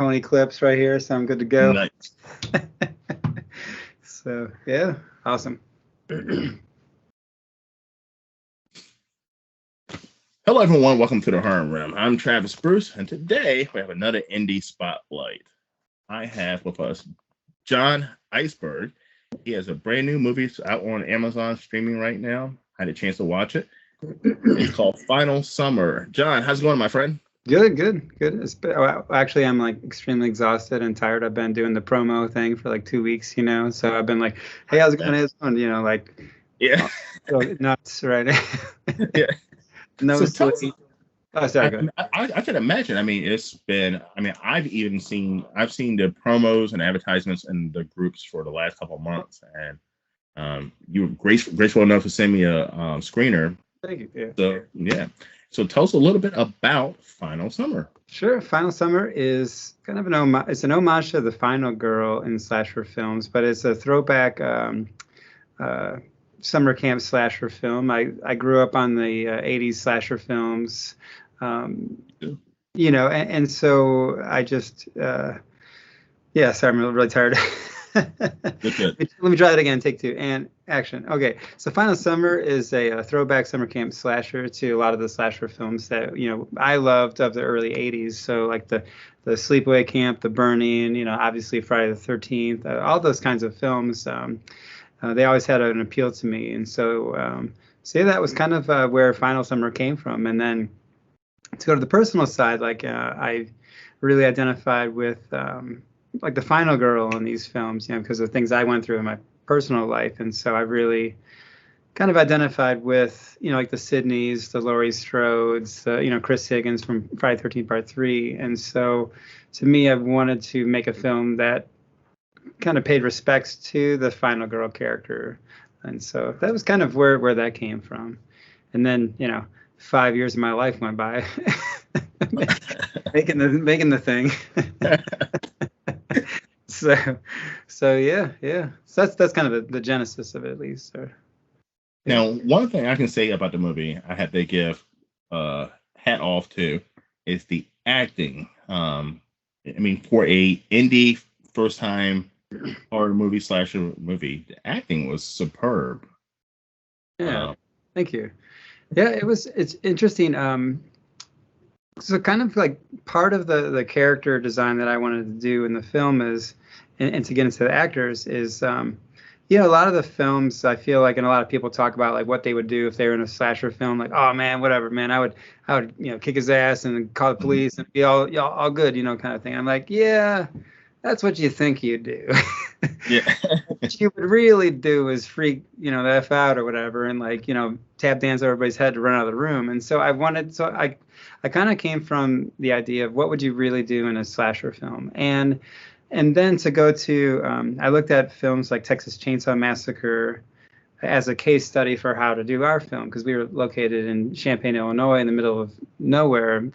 pony clips right here, so I'm good to go. Nice. So yeah, awesome. Hello, everyone. Welcome to the Harm Realm. I'm Travis Bruce, and today we have another indie spotlight. I have with us John Iceberg. He has a brand new movie out on Amazon streaming right now. I had a chance to watch it. It's called Final Summer. John, how's it going, my friend? Good. Actually, I'm like extremely exhausted and tired. I've been doing the promo thing for like 2 weeks, so I've been like, hey, how's it going? How's it going? Like, yeah, nuts right now. Yeah. No sleep. Oh, sorry. Go ahead. I can imagine. I mean, it's been. I mean, I've seen the promos and advertisements in the groups for the last couple of months, and you were graceful enough to send me a screener. Thank you. Yeah. So yeah. So tell us a little bit about Final Summer. Sure. Final Summer is kind of an homage to the Final Girl in slasher films, but it's a throwback summer camp slasher film. I grew up on the 80s slasher films, and so I just, sorry, I'm really tired. Good. Let me try that again. Take two and action. Okay, so Final Summer is a throwback summer camp slasher to a lot of the slasher films that I loved of the early '80s. So like the Sleepaway Camp, The Burning, obviously Friday the 13th, all those kinds of films. They always had an appeal to me, and so that was kind of where Final Summer came from. And then to go to the personal side, like I really identified with like the final girl in these films, because of things I went through in my personal life. And so I really kind of identified with, like the Sydneys, the Laurie Strodes, Chris Higgins from Friday 13th Part 3. And so to me, I wanted to make a film that kind of paid respects to the final girl character. And so that was kind of where that came from. And then, 5 years of my life went by making the thing. So yeah. So that's kind of the genesis of it, at least. So, yeah. Now, one thing I can say about the movie, I have to give hat off to, is the acting. I mean, for a indie first time horror movie slasher movie, the acting was superb. Yeah, thank you. Yeah, it's interesting. So kind of like part of the character design that I wanted to do in the film is, and to get into the actors is, a lot of the films I feel like, and a lot of people talk about like what they would do if they were in a slasher film, like, oh man, whatever, man, I would kick his ass and call the police and be all good, kind of thing. I'm like, yeah, that's what you think you do. Yeah. What you would really do is freak, the F out or whatever, and like, tap dance everybody's head to run out of the room. And so I kind of came from the idea of what would you really do in a slasher film, and then to go to, I looked at films like Texas Chainsaw Massacre as a case study for how to do our film, because we were located in Champaign, Illinois, in the middle of nowhere,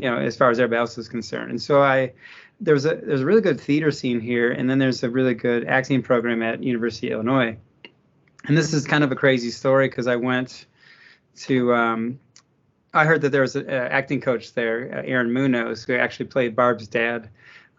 as far as everybody else is concerned. And so there's a really good theater scene here, and then there's a really good acting program at University of Illinois. And this is kind of a crazy story because I went to, I heard that there was an acting coach there, Aaron Munoz, who actually played Barb's dad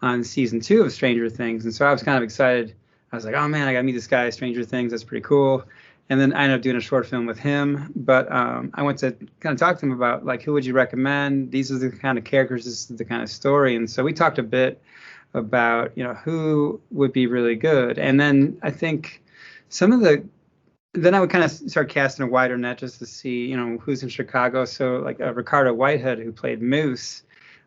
on season 2 of Stranger Things. And so I was kind of excited. I was like, oh man, I got to meet this guy, Stranger Things. That's pretty cool. And then I ended up doing a short film with him. But I went to kind of talk to him about, like, who would you recommend? These are the kind of characters. This is the kind of story. And so we talked a bit about, who would be really good. And then I think then I would kind of start casting a wider net just to see, who's in Chicago. So like Ricardo Whitehead, who played Moose,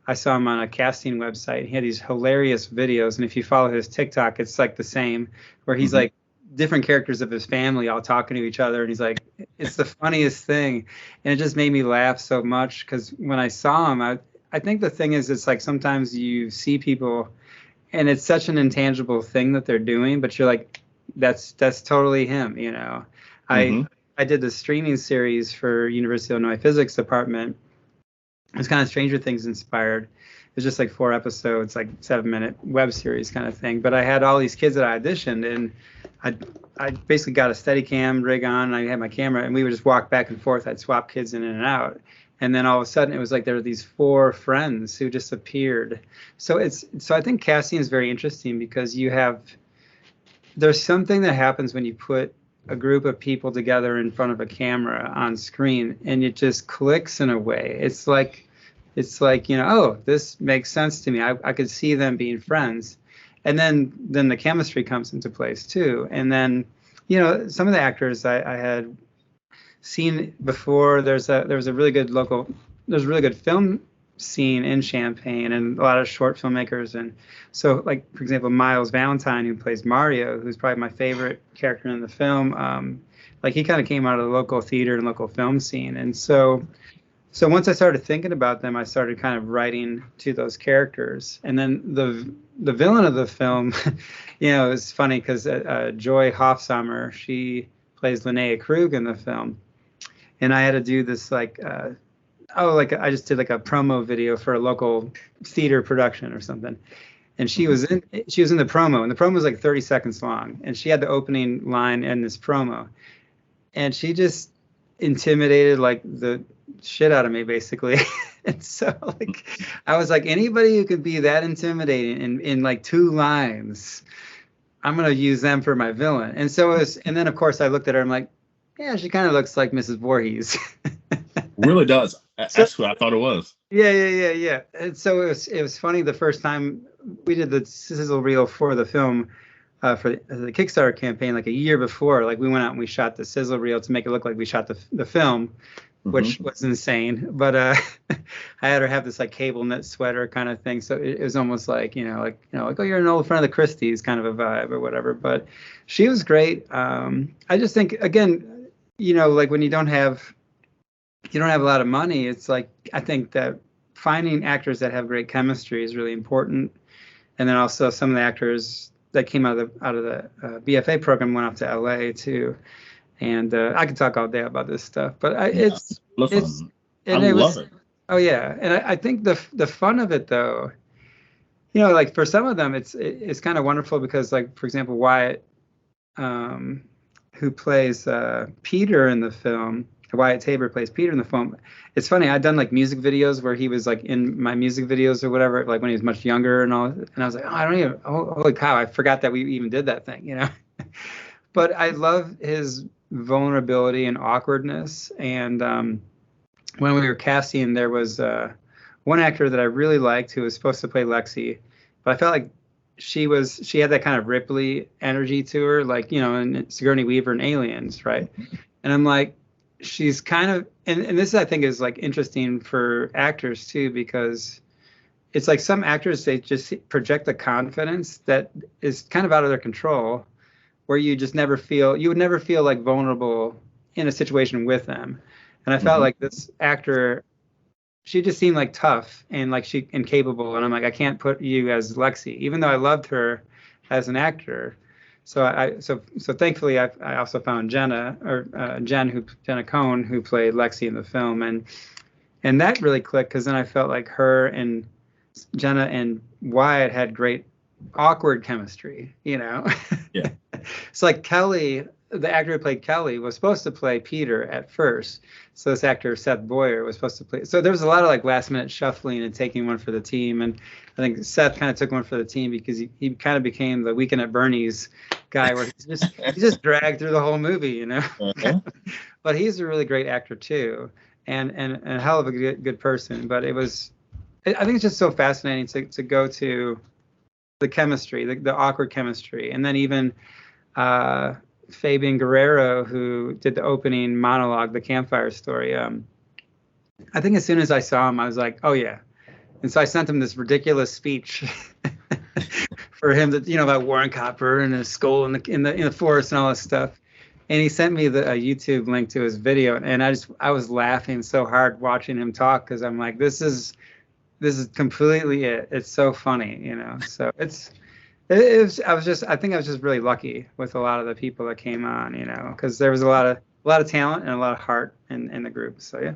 I saw him on a casting website. He had these hilarious videos. And if you follow his TikTok, it's like the same, where he's like different characters of his family all talking to each other. And he's like, it's the funniest thing. And it just made me laugh so much because when I saw him, I think the thing is, it's like sometimes you see people and it's such an intangible thing that they're doing, but you're like, that's totally him, I did the streaming series for University of Illinois Physics Department. It was kind of Stranger Things inspired. It was just like 4 episodes, like 7-minute web series kind of thing. But I had all these kids that I auditioned, and I basically got a Steadicam rig on, and I had my camera, and we would just walk back and forth. I'd swap kids in and out. And then all of a sudden it was like there were these four friends who just appeared. So I think casting is very interesting because there's something that happens when you put a group of people together in front of a camera on screen and it just clicks in a way. It's like, oh, this makes sense to me. I could see them being friends. And then the chemistry comes into place too. And then, some of the actors I had seen before. There was a really good film scene in Champaign and a lot of short filmmakers. And so, like, for example, Miles Valentine, who plays Mario, who's probably my favorite character in the film, like he kind of came out of the local theater and local film scene. And so once I started thinking about them, I started kind of writing to those characters. And then the villain of the film, it's funny because Joy Hofshammer, she plays Linnea Krug in the film. And I had to do this I just did like a promo video for a local theater production or something. And she was in the promo, and the promo was like 30 seconds long. And she had the opening line in this promo. And she just intimidated like the shit out of me, basically. And so like I was like, anybody who could be that intimidating in like 2 lines, I'm gonna use them for my villain. And so and then of course I looked at her, I'm like, yeah, she kind of looks like Mrs. Voorhees. Really does. That's what I thought it was. Yeah. And so it was funny the first time we did the sizzle reel for the film, for the Kickstarter campaign, like a year before. Like we went out and we shot the sizzle reel to make it look like we shot the film, which was insane. But I had her have this like cable knit sweater kind of thing, so it was almost like like oh, you're an old friend of the Christies kind of a vibe or whatever. But she was great. I just think again, like when you don't have a lot of money, it's like I think that finding actors that have great chemistry is really important. And then also some of the actors that came out of the BFA program went off to LA too. And I could talk all day about this stuff, but I love it. Oh yeah, and I think the fun of it though, like for some of them, it's kind of wonderful because like for example Wyatt, who plays Peter in the film. Wyatt Tabor plays Peter in the film. It's funny, I'd done like music videos where he was like in my music videos or whatever, like when he was much younger and all. And I was like, holy cow, I forgot that we even did that thing, But I love his vulnerability and awkwardness. And when we were casting, there was one actor that I really liked who was supposed to play Lexi, but I felt like she had that kind of Ripley energy to her, like, in Sigourney Weaver and Aliens, right? And I'm like, she's kind of, and this I think is like interesting for actors too, because it's like some actors, they just project a confidence that is kind of out of their control, where you would never feel like vulnerable in a situation with them. And I felt like this actor, she just seemed like tough and like and capable. And I'm like, I can't put you as Lexi, even though I loved her as an actor. So so thankfully I also found Jenna Cohn, who played Lexi in the film, and that really clicked because then I felt like her and Jenna and Wyatt had great awkward chemistry, Yeah. So like Kelly, the actor who played Kelly, was supposed to play Peter at first. So this actor Seth Boyer was supposed to play. So there was a lot of like last minute shuffling and taking one for the team. And I think Seth kind of took one for the team because he kind of became the Weekend at Bernie's guy, where he just dragged through the whole movie, But he's a really great actor too, and a hell of a good person. But I think it's just so fascinating to go to the chemistry, the awkward chemistry, and then even Fabian Guerrero, who did the opening monologue, the campfire story. I think as soon as I saw him, I was like, oh yeah. And so I sent him this ridiculous speech for him that, about Warren Copper and his skull in the forest and all this stuff. And he sent me a YouTube link to his video, and I was laughing so hard watching him talk, because I'm like, this is completely it. It's so funny, So I think I was just really lucky with a lot of the people that came on, because there was a lot of talent and a lot of heart in the group. So yeah.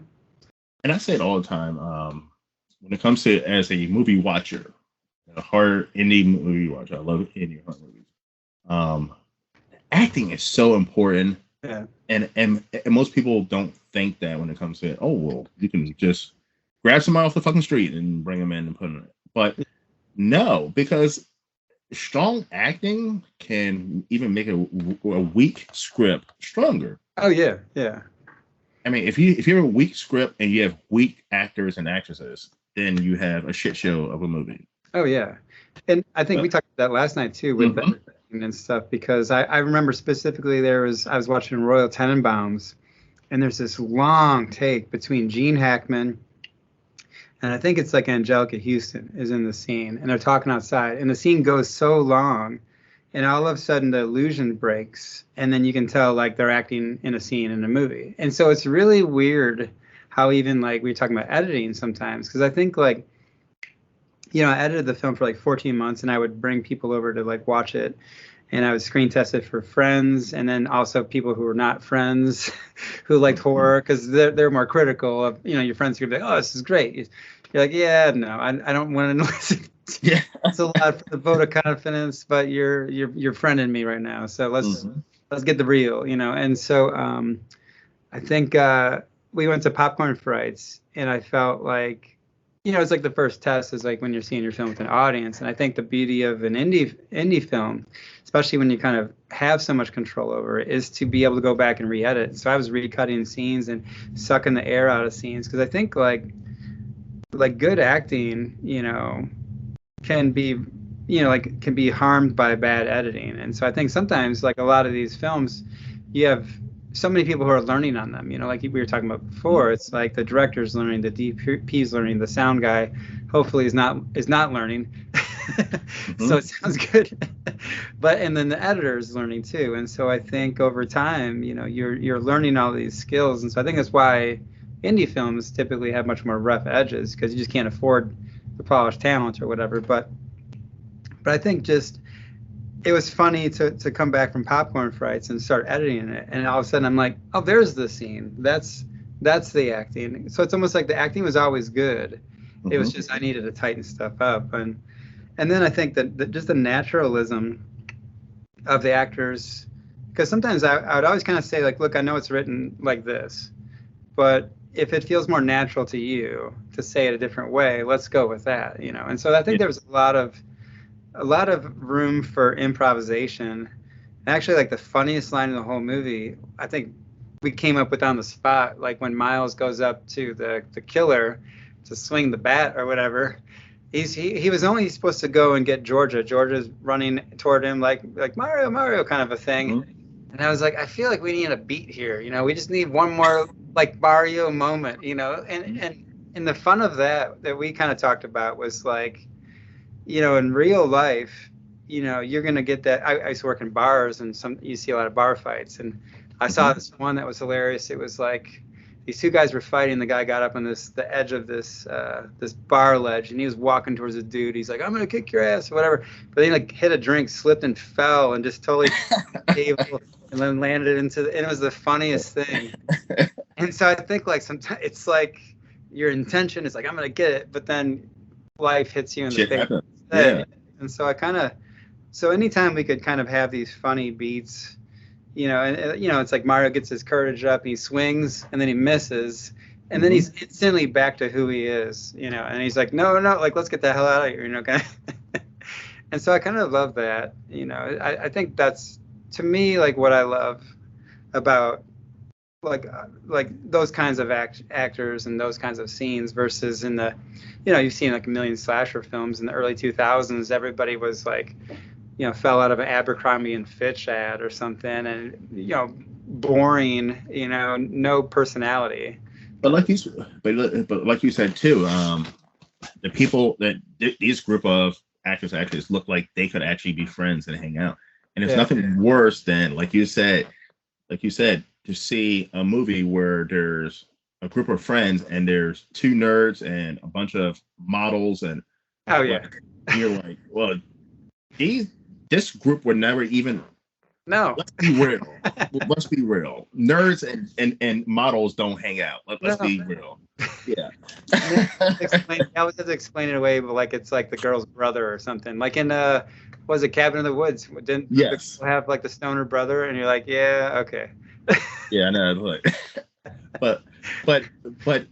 And I say it all the time. When it comes to as a movie watcher, a horror indie movie watcher, I love indie horror movies. Acting is so important Yeah. And most people don't think that when it comes to it. Oh well, you can just grab somebody off the fucking street and bring them in and put them in. But no, because strong acting can even make a weak script stronger. Oh yeah, yeah. I mean, if you have a weak script and you have weak actors and actresses, then you have a shit show of a movie. Oh yeah, and I think we talked about that last night too with the editing and stuff, because I remember specifically I was watching Royal Tenenbaums, and there's this long take between Gene Hackman and I think it's like Angelica Houston is in the scene, and they're talking outside, and the scene goes so long, and all of a sudden the illusion breaks, and then you can tell like they're acting in a scene in a movie. And so it's really weird how even like we were talking about editing sometimes, because I think like, you know, I edited the film for like 14 months, and I would bring people over to like watch it, and I would screen test it for friends, and then also people who were not friends who liked horror, because they're more critical of, you know, your friends could be like, oh, this is great. You're like, yeah, no, I don't want to listen. Yeah, it's a lot for the vote of confidence, but you're friending me right now, so let's get the real, you know. And so I think we went to Popcorn Frights, and I felt like, you know, it's like the first test is like when you're seeing your film with an audience. And I think the beauty of an indie film, especially when you kind of have so much control over it, is to be able to go back and re-edit. So I was recutting scenes and sucking the air out of scenes, because I think like good acting, you know, can be, you know, like can be harmed by bad editing. And so I think sometimes like a lot of these films, you have so many people who are learning on them, you know, like we were talking about before. It's like the director's learning, the DP's learning, the sound guy hopefully is not learning. So it sounds good. But and then the editor is learning too. And so I think over time, you know, you're learning all these skills. And so I think that's why indie films typically have much more rough edges, because you just can't afford the polished talent or whatever. But I think just it was funny to come back from Popcorn Frights and start editing it, and all of a sudden I'm like, oh, there's the scene. That's the acting. So it's almost like the acting was always good. It was just I needed to tighten stuff up, and then I think that just the naturalism of the actors, because sometimes I would always kind of say like, look, I know it's written like this, but if it feels more natural to you to say it a different way, let's go with that, you know. And so I think there was a lot of room for improvisation. And actually, like the funniest line in the whole movie, I think we came up with on the spot, like when Miles goes up to the killer to swing the bat or whatever. He was only supposed to go and get Georgia. Georgia's running toward him like Mario kind of a thing. And I was like, I feel like we need a beat here, you know. We just need one more like Mario moment, you know. And the fun of that we kind of talked about was like, you know, in real life, you know, you're gonna get that. I used to work in bars, and you see a lot of bar fights, and I saw this one that was hilarious. It was like these two guys were fighting. The guy got up on the edge of this bar ledge, and he was walking towards the dude. He's like, I'm gonna kick your ass or whatever. But then he like hit a drink, slipped and fell, and just totally table, and then landed and it was the funniest thing. And so I think like sometimes it's like your intention is like, I'm gonna get it, but then life hits you in the face. Yeah. And so anytime we could kind of have these funny beats, you know, and you know, it's like Mario gets his courage up, and he swings, and then he misses, and then he's instantly back to who he is, you know, and he's like, no, like let's get the hell out of here, you know, kind of. And so I kind of love that, you know. I think that's, to me, like what I love about like those kinds of actors and those kinds of scenes versus in the, you know, you've seen like a million slasher films in the early 2000s. Everybody was like, you know, fell out of an Abercrombie and Fitch ad or something, and you know, boring, you know, no personality. But like you said too, the people that these group of actors look like they could actually be friends and hang out, and it's nothing worse than like you said, to see a movie where there's a group of friends and there's two nerds and a bunch of models and you're like, well, this group would never even. No. Let's be real. Let's be real. Nerds and models don't hang out. Let's be real. Yeah. I always have to explain it away, but like it's like the girl's brother or something. Like in was it Cabin in the Woods? Didn't have like the stoner brother? And you're like, yeah, okay. Yeah, I know. Like, but but but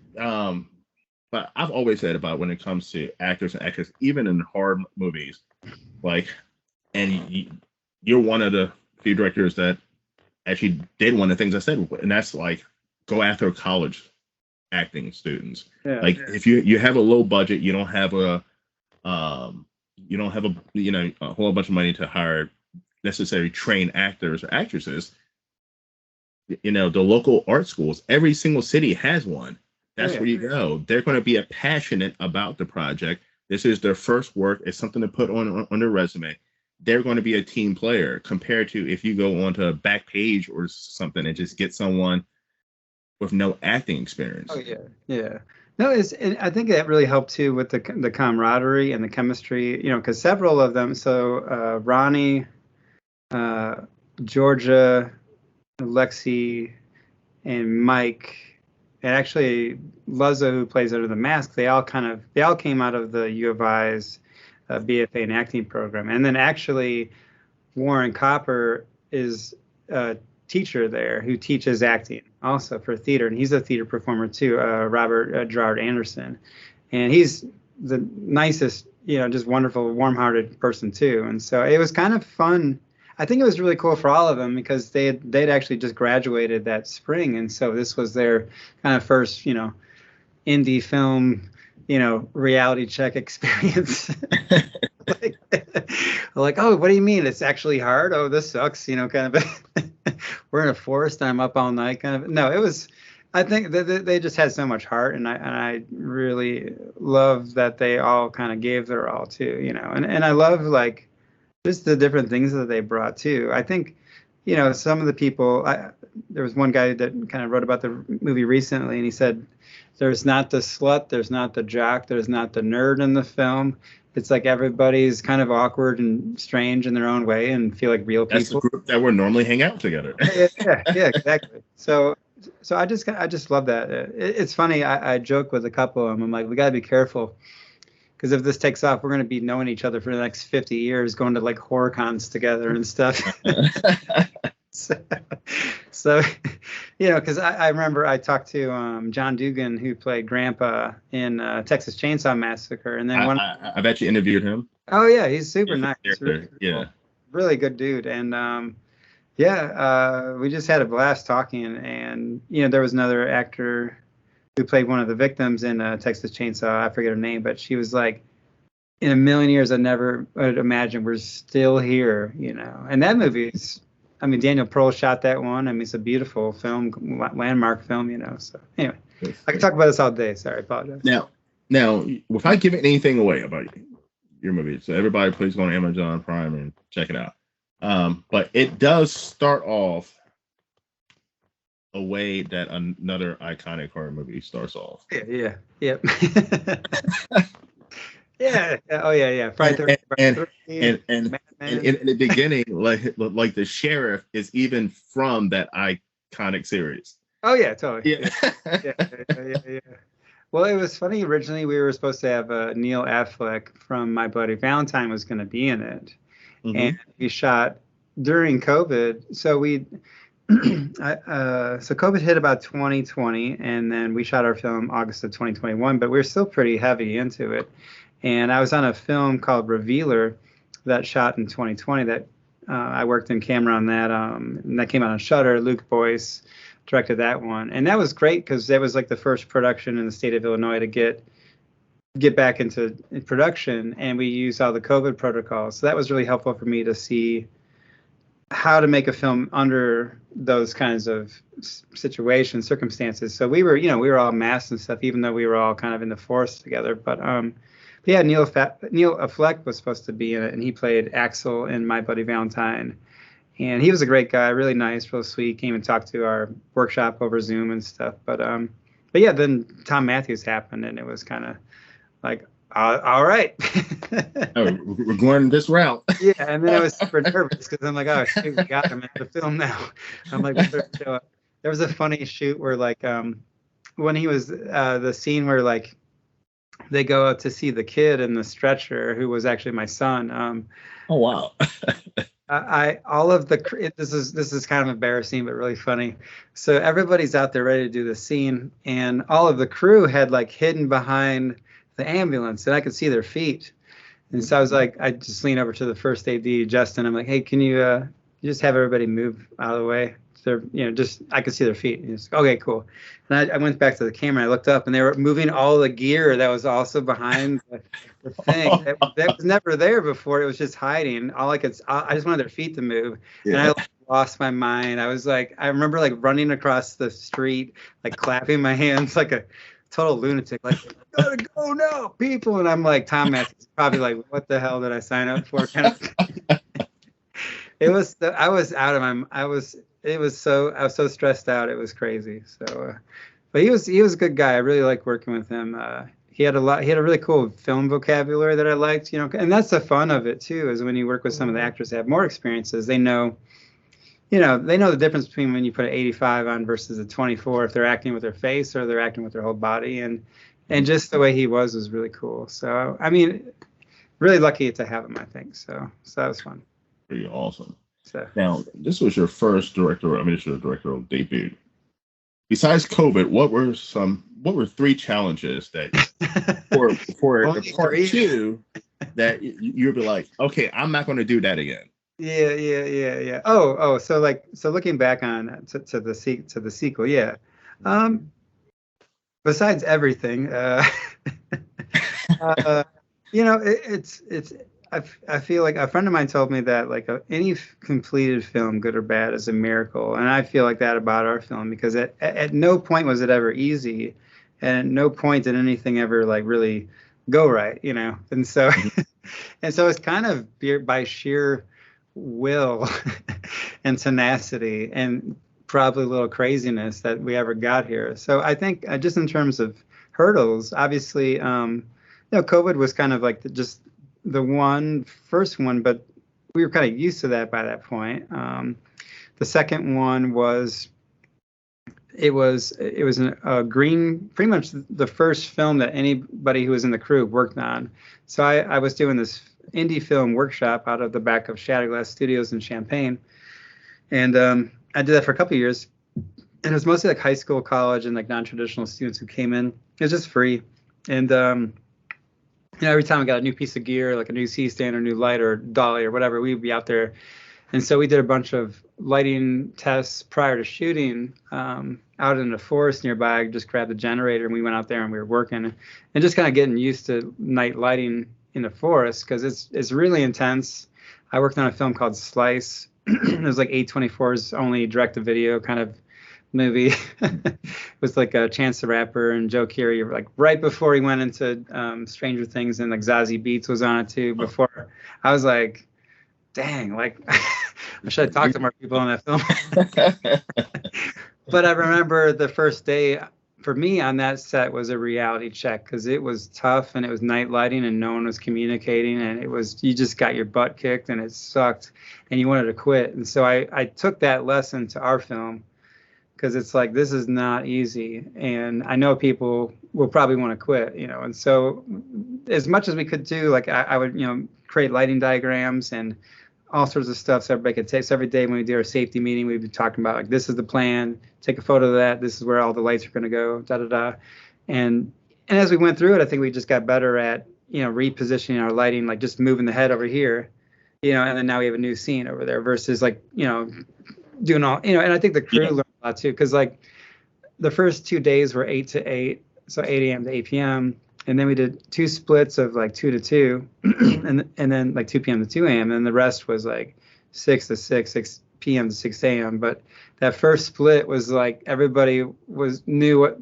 but I've always said about when it comes to actors and actors, even in horror movies, like, and you're one of the few directors that actually did one of the things I said, and that's like go after college acting students. Yeah. Like if you have a low budget, you don't have a whole bunch of money to hire necessary trained actors or actresses. The local art schools, every single city has one. That's where you go. They're going to be passionate about the project. This is their first work. It's something to put on their resume. They're going to be a team player compared to if you go onto a back page or something and just get someone with no acting experience. Oh yeah. No, I think that really helped too with the camaraderie and the chemistry. Because several of them. So Ronnie, Georgia, Lexi, and Mike, and actually Luzza, who plays Under the Mask, they all came out of the U of I's BFA in acting program. And then actually Warren Copper is a teacher there who teaches acting also for theater, and he's a theater performer too, Robert Gerard Anderson, and he's the nicest, just wonderful, warm-hearted person too. And so it was kind of fun. I think it was really cool for all of them because they'd actually just graduated that spring, and so this was their kind of first, indie film, reality check experience. like, oh, what do you mean? It's actually hard? Oh, this sucks, kind of. We're in a forest and I'm up all night, kind of. No, it was. I think they just had so much heart, and I really love that they all kind of gave their all too, and I love like just the different things that they brought too. I think, some of the people. There was one guy that kind of wrote about the movie recently, and he said, "There's not the slut, there's not the jock, there's not the nerd in the film. It's like everybody's kind of awkward and strange in their own way and feel like real people." That's the group that would normally hang out together. yeah, exactly. So I just love that. It's funny. I joke with a couple of them. I'm like, we got to be careful because if this takes off, we're going to be knowing each other for the next 50 years, going to like horror cons together and stuff. So because I remember I talked to John Dugan, who played Grandpa in Texas Chainsaw Massacre, and then I've actually interviewed him. Oh yeah, he's super nice. Really, yeah, really good dude, and we just had a blast talking. And there was another actor who played one of the victims in Texas Chainsaw. I forget her name, but she was like, in a million years, I never would imagine we're still here, And that movie's. I mean, Daniel Pearl shot that one. I mean, it's a beautiful film, landmark film, So anyway, I can talk about this all day. Sorry, I apologize. Now, without giving anything away about your movie, so everybody please go on Amazon Prime and check it out. But it does start off a way that another iconic horror movie starts off. Yeah. Yeah. Oh yeah. Friday and in the beginning, like the sheriff is even from that iconic series. Oh yeah, totally. Yeah. Yeah. Well, it was funny. Originally, we were supposed to have Neil Affleck from My Bloody Valentine was going to be in it, and we shot during COVID. So so COVID hit about 2020, and then we shot our film August of 2021. But we were still pretty heavy into it. And I was on a film called Revealer that shot in 2020 that I worked in camera on that. And that came out on Shudder. Luke Boyce directed that one. And that was great because that was like the first production in the state of Illinois to get back into production. And we used all the COVID protocols. So that was really helpful for me to see how to make a film under those kinds of circumstances. So we were all masked and stuff, even though we were all kind of in the forest together. But yeah, Neil Affleck was supposed to be in it, and he played Axel in My Bloody Valentine. And he was a great guy, really nice, real sweet. Came and talked to our workshop over Zoom and stuff. But yeah, then Tom Matthews happened, and it was kind of like, all right. We're going this route. Yeah, and then I was super nervous because I'm like, oh shoot, we got him in the film now. I'm like, we better show up. There was a funny shoot where like when he was the scene where like they go out to see the kid in the stretcher who was actually my son. Oh wow. all of the this is kind of embarrassing but really funny. So everybody's out there ready to do the scene, and all of the crew had like hidden behind the ambulance, and I could see their feet. And so I was like, I just leaned over to the first AD, Justin. I'm like, hey, can you just have everybody move out of the way? They're, just I could see their feet. And he's like, okay, cool. And I went back to the camera. I looked up, and they were moving all the gear that was also behind the thing that was never there before. It was just hiding. I just wanted their feet to move, and I lost my mind. I was like, I remember like running across the street, like clapping my hands like a total lunatic, like gotta go now, people. And I'm like, Tom Hanks probably like, what the hell did I sign up for? Kind of. I was out of my. I was so stressed out. It was crazy. So, but he was a good guy. I really liked working with him. He had a really cool film vocabulary that I liked, and that's the fun of it too, is when you work with some of the actors that have more experiences, they know the difference between when you put an 85 on versus a 24, if they're acting with their face or they're acting with their whole body, and just the way he was really cool. So, I mean, really lucky to have him, I think. So that was fun. Pretty awesome. So now, this was your first directorial debut. Besides COVID, what were three challenges that for the part two that you'd be like, okay, I'm not going to do that again? Yeah. So looking back on to the sequel, yeah. Besides everything, it's I feel like a friend of mine told me that like any completed film, good or bad, is a miracle, and I feel like that about our film, because at no point was it ever easy, and at no point did anything ever like really go right, and so and so it's kind of by sheer will and tenacity and probably a little craziness that we ever got here. So I think just in terms of hurdles, obviously, COVID was kind of like just the first one, but we were kind of used to that by that point. The second one was it was a green, pretty much the first film that anybody who was in the crew worked on. So I was doing this indie film workshop out of the back of Shatterglass Studios in Champaign, and I did that for a couple of years, and it was mostly like high school, college, and like non-traditional students who came in. It was just free, and every time we got a new piece of gear, like a new C-stand or new light or dolly or whatever, we'd be out there. And so we did a bunch of lighting tests prior to shooting out in the forest nearby. I just grabbed the generator and we went out there and we were working and just kind of getting used to night lighting in the forest, because it's really intense. I worked on a film called Slice. It was like A24's only direct-to-video kind of movie. It was like Chance the Rapper and Joe Keery, like right before he went into Stranger Things, and like Zazie Beetz was on it too. Before I was like, dang, like I should have talked to more people on that film. But I remember the first day for me on that set was a reality check, because it was tough and it was night lighting and no one was communicating, and you just got your butt kicked and it sucked and you wanted to quit. And so I took that lesson to our film, because it's like, this is not easy, and I know people will probably want to quit, and so as much as we could do, like I would create lighting diagrams and all sorts of stuff so everybody could take. So every day when we do our safety meeting, we'd be talking about like, this is the plan, take a photo of that, this is where all the lights are going to go, and as we went through it, I think we just got better at repositioning our lighting, like just moving the head over here, and then now we have a new scene over there, versus like doing all, and I think the crew learned a lot too, because like the first 2 days were 8 to 8, so 8 a.m. to 8 p.m. And then we did 2 splits of like 2 to 2, and then like 2 p.m. to 2 a.m. And the rest was like 6 to 6 p.m. to 6 a.m. But that first split was like everybody knew what,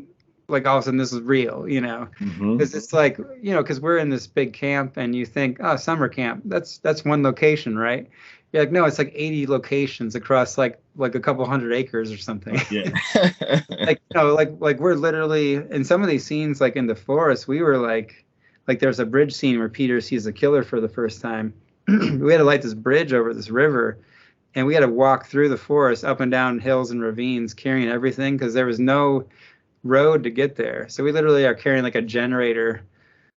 like all of a sudden this is real, because it's like, because we're in this big camp and you think, oh, summer camp, that's one location, right? You're like, no, it's like 80 locations across like a couple hundred acres or something. Yeah. like we're literally in some of these scenes, like in the forest, we were like there's a bridge scene where Peter sees a killer for the first time. We had to light this bridge over this river, and we had to walk through the forest, up and down hills and ravines, carrying everything, because there was no road to get there. So we literally are carrying like a generator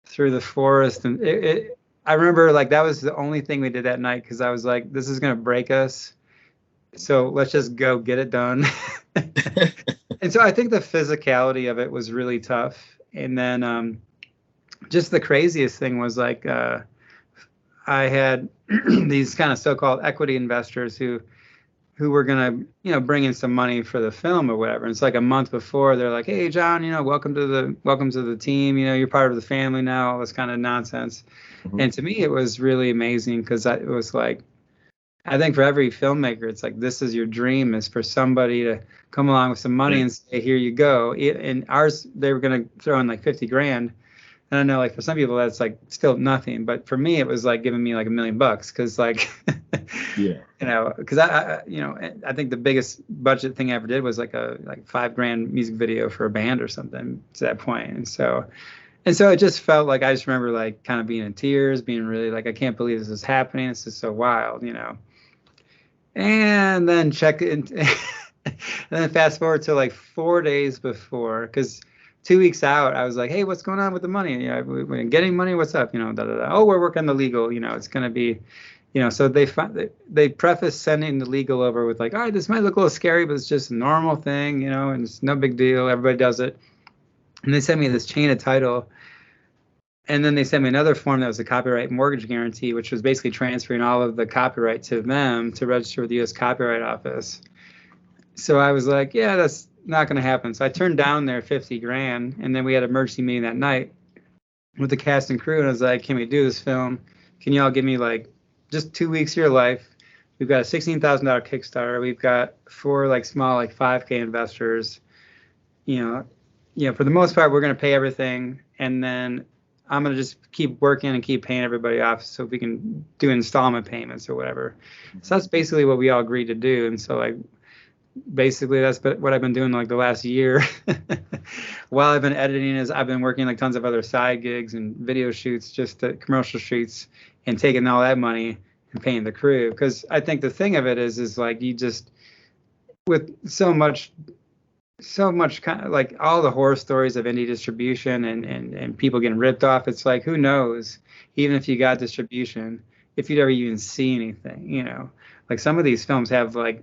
through the forest, and I remember like that was the only thing we did that night because I was like, this is gonna break us. So let's just go get it done. And so I think the physicality of it was really tough. And then just the craziest thing was like I had these kind of so-called equity investors who were gonna, bring in some money for the film or whatever. And it's like a month before, they're like, "Hey, John, welcome to the team. You're part of the family now." All this kind of nonsense. Mhm. And to me, it was really amazing because it was like, I think for every filmmaker, it's like this is your dream is for somebody to come along with some money and say, "Here you go." And ours, they were gonna throw in like 50 grand. And I know, like for some people, that's like still nothing, but for me, it was like giving me like $1 million because, like, Yeah. because I think the biggest budget thing I ever did was like a $5 grand music video for a band or something to that point, and so it just felt like I just remember like kind of being in tears, being really like I can't believe this is happening. This is so wild. And then and then fast forward to like 4 days before, because 2 weeks out, I was like, "Hey, what's going on with the money? We're getting money. What's up? Da, da, da. Oh, we're working on the legal. It's gonna be, So they preface sending the legal over with like, "All right, this might look a little scary, but it's just a normal thing, and it's no big deal. Everybody does it." And they sent me this chain of title, and then they sent me another form that was a copyright mortgage guarantee, which was basically transferring all of the copyright to them to register with the U.S. Copyright Office. So I was like, "Yeah, that's not going to happen." So I turned down their 50 grand, and then we had an emergency meeting that night with the cast and crew, and I was like, "Can we do this film? Can y'all give me like just 2 weeks of your life? We've got a $16,000 Kickstarter. We've got 4 like small like 5K investors. For the most part, we're going to pay everything, and then I'm going to just keep working and keep paying everybody off so we can do installment payments or whatever." So that's basically what we all agreed to do, and so like. Basically, that's what I've been doing like the last year. While I've been editing, is I've been working like tons of other side gigs and video shoots, just commercial shoots, and taking all that money and paying the crew. Because I think the thing of it is like you just with so much kind of like all the horror stories of indie distribution and people getting ripped off. It's like who knows, even if you got distribution, if you'd ever even see anything. Like some of these films have like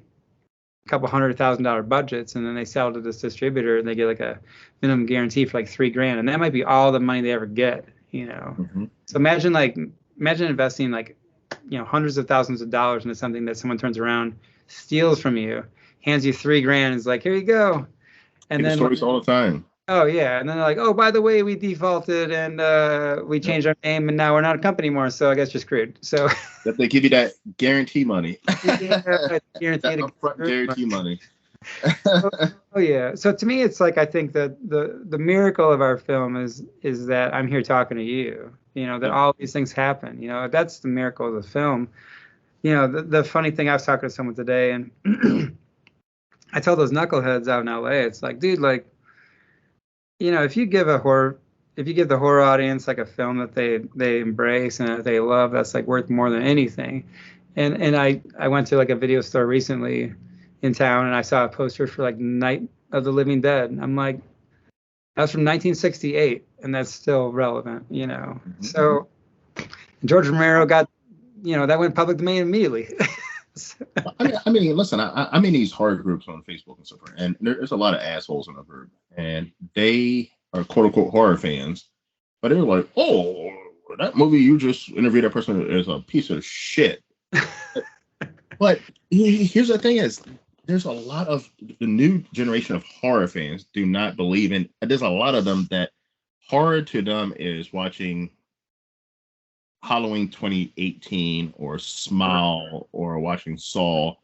couple $100,000 budgets, and then they sell to this distributor and they get like a minimum guarantee for like $3,000, and that might be all the money they ever get. Mm-hmm. So imagine investing like hundreds of thousands of dollars into something that someone turns around, steals from you, hands you $3,000, and is like, "Here you go." And then stories all the time. Oh yeah, and then they're like, "Oh, by the way, we defaulted and we changed our name, and now we're not a company anymore, so I guess you're screwed." So that they give you that guarantee money. Yeah, guarantee money. Oh yeah. So to me, it's like I think that the miracle of our film is that I'm here talking to you. That all these things happen. That's the miracle of the film. The funny thing, I was talking to someone today, and I told those knuckleheads out in LA, it's like, dude, like. If you give the horror audience like a film that they embrace and that they love, that's like worth more than anything. And I went to like a video store recently in town, and I saw a poster for like Night of the Living Dead. I'm like, that's from 1968, and that's still relevant. Mm-hmm. So George Romero got, that went public domain immediately. I mean, listen, I'm in these horror groups on Facebook and so forth, and there's a lot of assholes in the group, and they are quote unquote horror fans, but they're like, "Oh, that movie you just interviewed that person is a piece of shit." But here's the thing: is there's a lot of the new generation of horror fans do not believe in. There's a lot of them that horror to them is watching Halloween 2018 or Smile or watching Saw.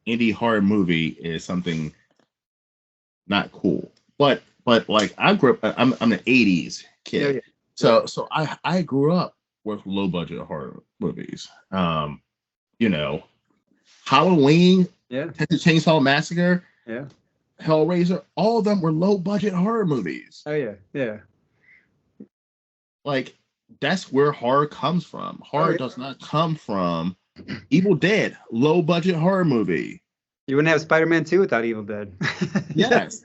Indie horror movie is something not cool. But like I grew up, I'm an 80s kid. Yeah. So I grew up with low budget horror movies. Halloween, Texas Chainsaw Massacre, Hellraiser, all of them were low budget horror movies. Oh yeah, yeah. Like that's where horror comes from. Horror does not come from Evil Dead, low budget horror movie. You wouldn't have Spider-Man 2 without Evil Dead. Yes.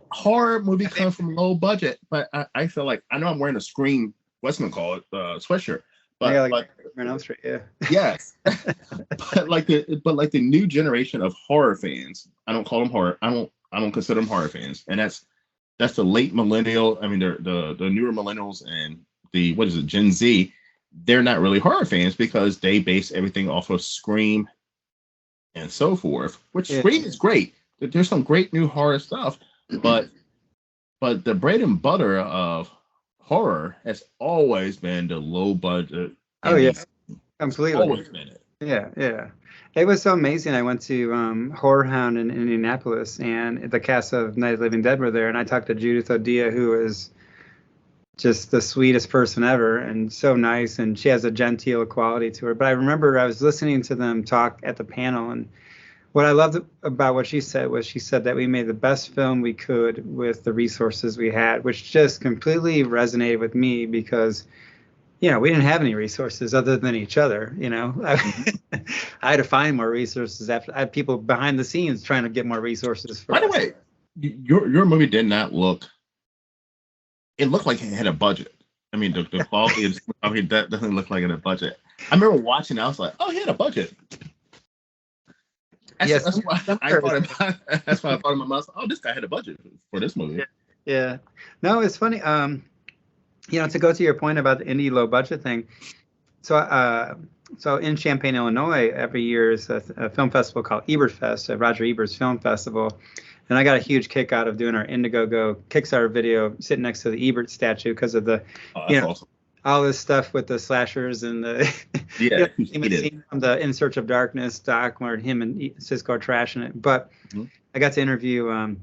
Horror movie comes from low budget, but I feel like I know I'm wearing a Scream, what's it called, sweatshirt, Yeah, but Nightmare on Elm Street, yeah. yes, but like the new generation of horror fans, I don't call them horror. I don't consider them horror fans, and that's the late millennial. I mean, the newer millennials and the what is it, Gen Z. They're not really horror fans because they base everything off of Scream and so forth. Which Yeah. Scream is great. There's some great new horror stuff, but the bread and butter of horror has always been the low budget. Oh yeah, indie. completely. Always been it. Yeah, yeah. It was so amazing. I went to Horror Hound in Indianapolis, and the cast of Night of the Living Dead were there. And I talked to Judith Odia, who is just the sweetest person ever and so nice. And she has a genteel quality to her. But I remember I was listening to them talk at the panel. And what I loved about what she said was she said that we made the best film we could with the resources we had, which just completely resonated with me because we didn't have any resources other than each other. I had to find more resources after I had people behind the scenes trying to get more resources. By the way, your movie did not look. It looked like it had a budget. I mean, the quality of that doesn't look like it had a budget. I remember watching. I was like, oh, he had a budget. That's why I thought. That's why I thought in my mind. Oh, this guy had a budget for this movie. Yeah. No, it's funny. To go to your point about the indie low budget thing. So in Champaign, Illinois, every year is a film festival called Ebertfest, Roger Ebert's Film Festival. And I got a huge kick out of doing our Indiegogo Kickstarter video sitting next to the Ebert statue because of the, awesome. all this stuff with the slashers and the from the In Search of Darkness doc where him and Cisco are trashing it. But I got to interview.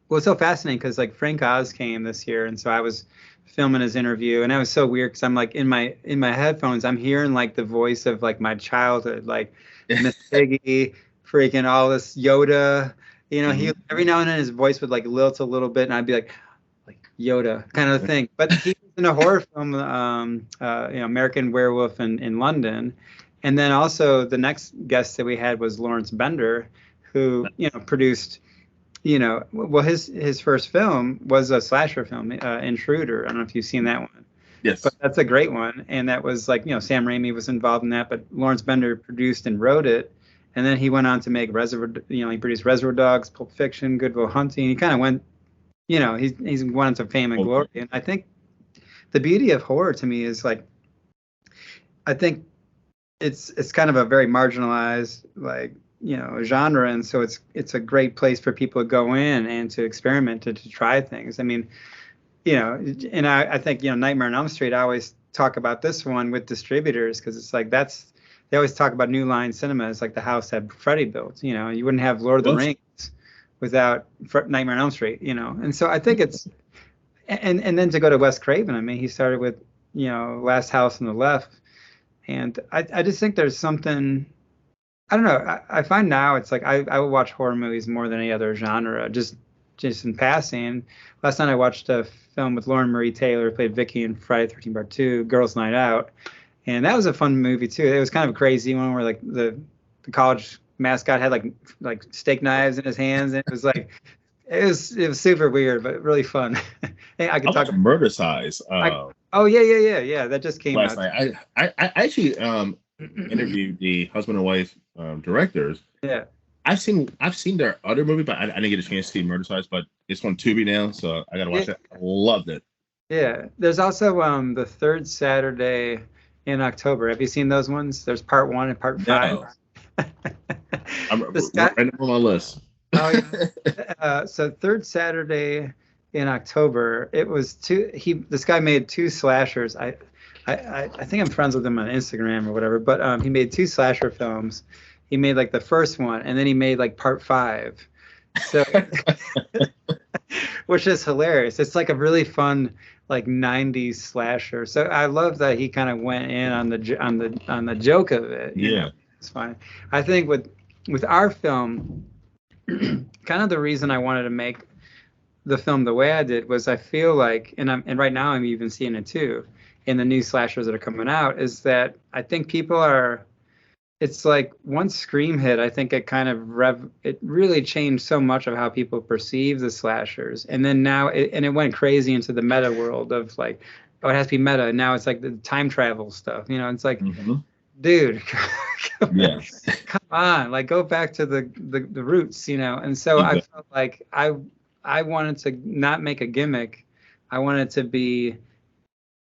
It's so fascinating because like Frank Oz came this year, and so I was filming his interview, and that was so weird because I'm like in my headphones, I'm hearing like the voice of like my childhood, like Miss Piggy, freaking all this Yoda. He every now and then his voice would like lilt a little bit, and I'd be like Yoda kind of thing. But he was in a horror film, American Werewolf in London, and then also the next guest that we had was Lawrence Bender, who produced. His first film was a slasher film, Intruder. I don't know if you've seen that one. Yes. But that's a great one, and that was like Sam Raimi was involved in that, but Lawrence Bender produced and wrote it. And then he went on to make he produced Reservoir Dogs, Pulp Fiction, Good Will Hunting. He kind of went, he's went into fame and glory. And I think the beauty of horror to me is like, I think it's kind of a very marginalized genre, and so it's a great place for people to go in and to experiment and to try things. I mean, and I think Nightmare on Elm Street. I always talk about this one with distributors because it's like they always talk about New Line Cinema as like the house that Freddie built. You wouldn't have Lord of the Rings without Nightmare on Elm Street. And so I think it's and then to go to Wes Craven. I mean, he started with Last House on the Left, and I just think there's something. I don't know. I find now it's like I will watch horror movies more than any other genre, just in passing. Last night I watched a film with Lauren Marie Taylor, who played Vicky in Friday the 13th Part 2, Girls Night Out. And that was a fun movie too. It was kind of a crazy one where like the college mascot had like steak knives in his hands, and it was like it was super weird but really fun. Hey, I could talk about Murder Size. Yeah. That just came last out. night. I actually interviewed the husband and wife directors. Yeah. I've seen their other movie, but I didn't get a chance to see Murder Size. But it's on Tubi now, so I gotta watch it. I loved it. Yeah. There's also the third Saturday in October. Have you seen those ones? There's Part 1 and Part 5. No. I'm right up on my list. Oh yeah. So third Saturday in October, it was this guy made 2 slashers. I think I'm friends with him on Instagram or whatever, but he made 2 slasher films. He made like the first one, and then he made like Part 5. So, which is hilarious. It's like a really fun like 90s slasher. So I love that he kind of went in on the joke of it. Yeah. It's fine. I think with our film, kind of the reason I wanted to make the film the way I did was I feel like, and right now I'm even seeing it too, in the new slashers that are coming out, is that I think people are, it's like once Scream hit, I think it kind of it really changed so much of how people perceive the slashers. And then now it went crazy into the meta world of like oh, it has to be meta. Now it's like the time travel stuff. You know, it's like, Mm-hmm. dude, Yes. come on, like go back to the roots, you know. And so I Exactly. felt like I wanted to not make a gimmick. I wanted to be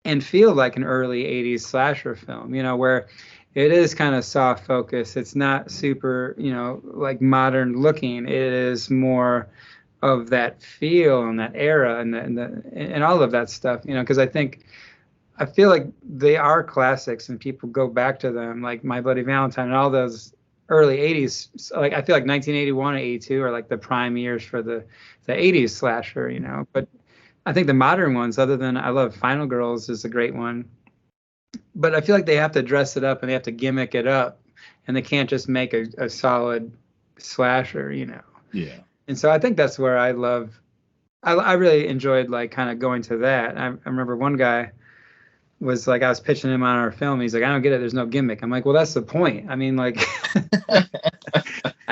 and feel like an early 80s slasher film, you know, where it is kind of soft focus. It's not super, you know, like modern looking. It is more of that feel and that era and all of that stuff, you know, because I feel like they are classics and people go back to them, like My Bloody Valentine and all those early 80s. Like I feel like 1981 and 82 are like the prime years for the 80s slasher, you know. But I think the modern ones, other than I love Final Girls, is a great one. But I feel like they have to dress it up and they have to gimmick it up, and they can't just make a solid slasher, you know. Yeah. And so I think that's where I really enjoyed like kind of going to that. I remember one guy was like, I was pitching him on our film. He's like, I don't get it. There's no gimmick. I'm like, well, that's the point. I mean, like, I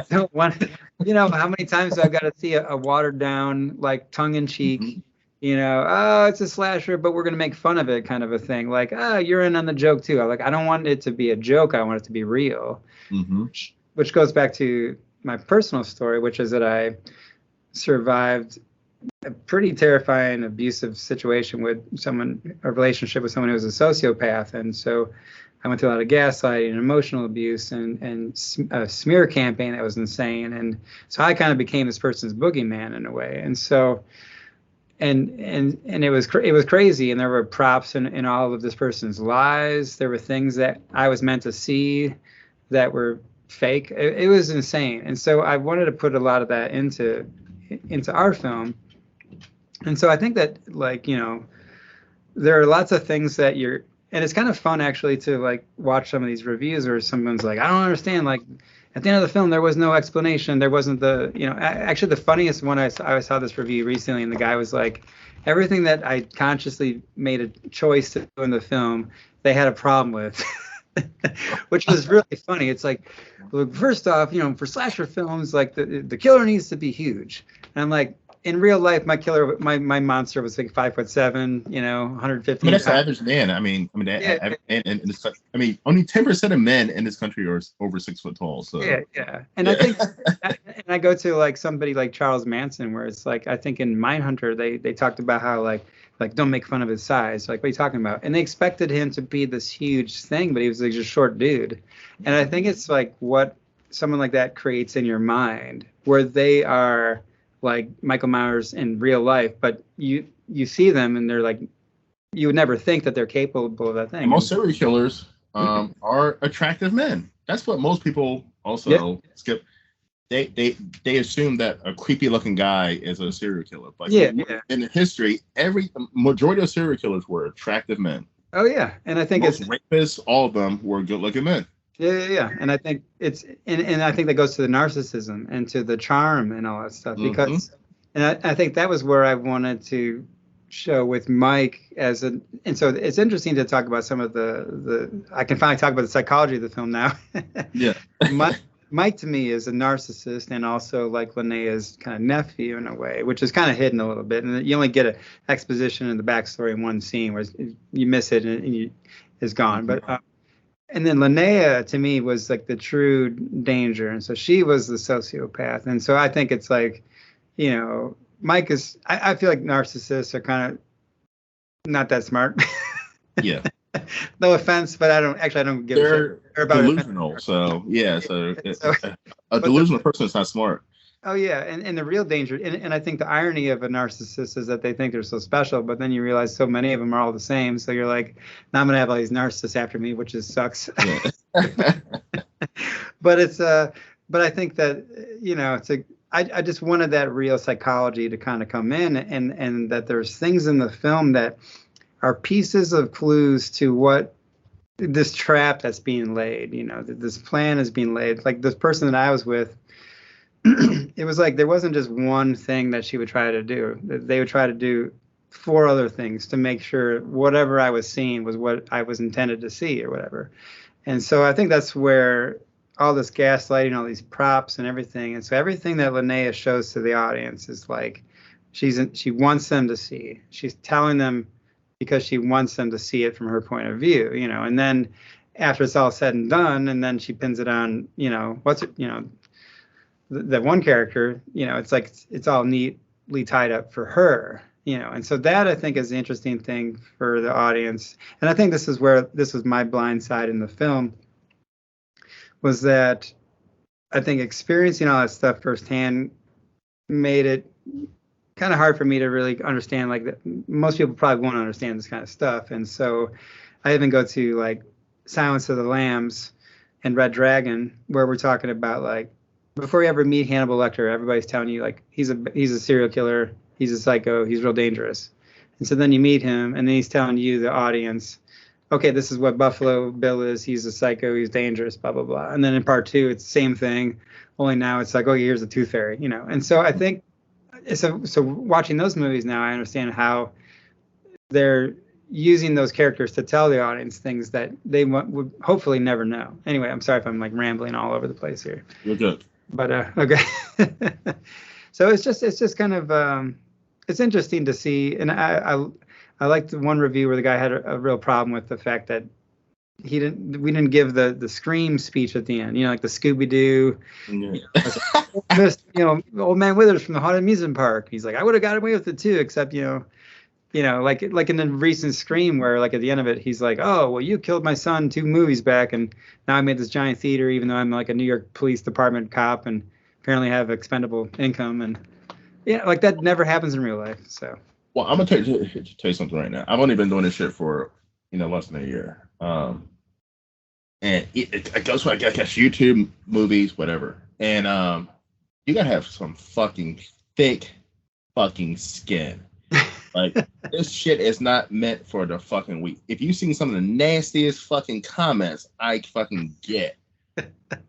don't want, you know, how many times I've got to see a watered down, like tongue in cheek, Mm-hmm. you know, oh, it's a slasher, but we're going to make fun of it kind of a thing. Like, oh, you're in on the joke too. I'm like, I don't want it to be a joke. I want it to be real, Mm-hmm. which goes back to my personal story, which is that I survived a pretty terrifying abusive situation with a relationship with someone who was a sociopath. And so I went through a lot of gaslighting and emotional abuse and a smear campaign that was insane. And so I kind of became this person's boogeyman in a way. And so, and it was crazy. And there were props in all of this person's lies. There were things that I was meant to see that were fake. It was insane. And so I wanted to put a lot of that into our film. And so I think that, like, you know, there are lots of things that and it's kind of fun actually to like watch some of these reviews where someone's like, I don't understand. Like at the end of the film, there was no explanation. There wasn't actually the funniest one I saw this review recently, and the guy was like, everything that I consciously made a choice to do in the film, they had a problem with. Which was really funny. It's like, look, first off, you know, for slasher films, like the killer needs to be huge. And I'm like, in real life, my monster was like 5'7", you know, 150. I mean, that's the average man. The average man in this country. I mean, only 10% of men in this country are over 6 foot tall. So yeah. And I think, and I go to like somebody like Charles Manson, where it's like, I think in Mindhunter they talked about how like don't make fun of his size. Like, what are you talking about? And they expected him to be this huge thing, but he was like just a short dude. And I think it's like what someone like that creates in your mind, where they are like Michael Myers in real life, but you see them and they're like, you would never think that they're capable of that thing. And most serial killers are attractive men. That's what most people also skip. They assume that a creepy looking guy is a serial killer. But in history, majority of serial killers were attractive men. Oh yeah, and I think most rapists, all of them were good looking men. Yeah. And I think and I think that goes to the narcissism and to the charm and all that stuff, because, and I think that was where I wanted to show with Mike and so it's interesting to talk about some of I can finally talk about the psychology of the film now. Yeah. Mike to me is a narcissist, and also like Linnea's kind of nephew in a way, which is kind of hidden a little bit, and you only get an exposition in the backstory in one scene, where you miss it and it's gone. But and then Linnea to me was like the true danger, and so she was the sociopath. And so I think it's like, you know, Mike is. I feel like narcissists are kind of not that smart. Yeah. No offense, but I don't give a shit about delusional. So yeah, a delusional person is not smart. Oh yeah, and the real danger, and I think the irony of a narcissist is that they think they're so special, but then you realize so many of them are all the same. So you're like, now I'm gonna have all these narcissists after me, which just sucks. Yeah. But I think that, you know, I just wanted that real psychology to kind of come in, and that there's things in the film that are pieces of clues to what this trap that's being laid, you know, that this plan is being laid. Like this person that I was with, it was like there wasn't just one thing that she would try to do. They would try to do 4 other things to make sure whatever I was seeing was what I was intended to see or whatever. And so I think that's where all this gaslighting, all these props and everything. And so everything that Linnea shows to the audience is like she wants them to see. She's telling them because she wants them to see it from her point of view, and then after it's all said and done, and then she pins it on, the one character, it's like it's all neatly tied up for her, and so that I think is the interesting thing for the audience. And I think this was my blind side in the film, was that I think experiencing all that stuff firsthand made it kind of hard for me to really understand, like, that most people probably won't understand this kind of stuff. And so I even go to like Silence of the Lambs and Red Dragon, where we're talking about, like, before you ever meet Hannibal Lecter, everybody's telling you, like, he's a serial killer, he's a psycho, he's real dangerous. And so then you meet him, and then he's telling you, the audience, okay, this is what Buffalo Bill is. He's a psycho, he's dangerous, blah, blah, blah. And then in part 2, it's the same thing, only now it's like, oh, here's the Tooth Fairy, And so I think, so watching those movies now, I understand how they're using those characters to tell the audience things that they would hopefully never know. Anyway, I'm sorry if I'm like rambling all over the place here. You're good. But okay. So it's just kind of it's interesting to see, and I liked the one review where the guy had a real problem with the fact that we didn't give the Scream speech at the end, like the Scooby-Doo, old man Withers from the Haunted Amusement Park. He's like, I would have got away with it too, except like in the recent Scream, where like at the end of it, he's like, oh, well, you killed my son 2 movies back, and now I made this giant theater, even though I'm like a New York Police Department cop and apparently have expendable income. And like that never happens in real life. So. Well, I'm gonna tell you something right now. I've only been doing this shit for less than a year. And it goes for, I guess, YouTube, movies, whatever. And you gotta have some fucking thick fucking skin. Like, this shit is not meant for the fucking weak. If you've seen some of the nastiest fucking comments I fucking get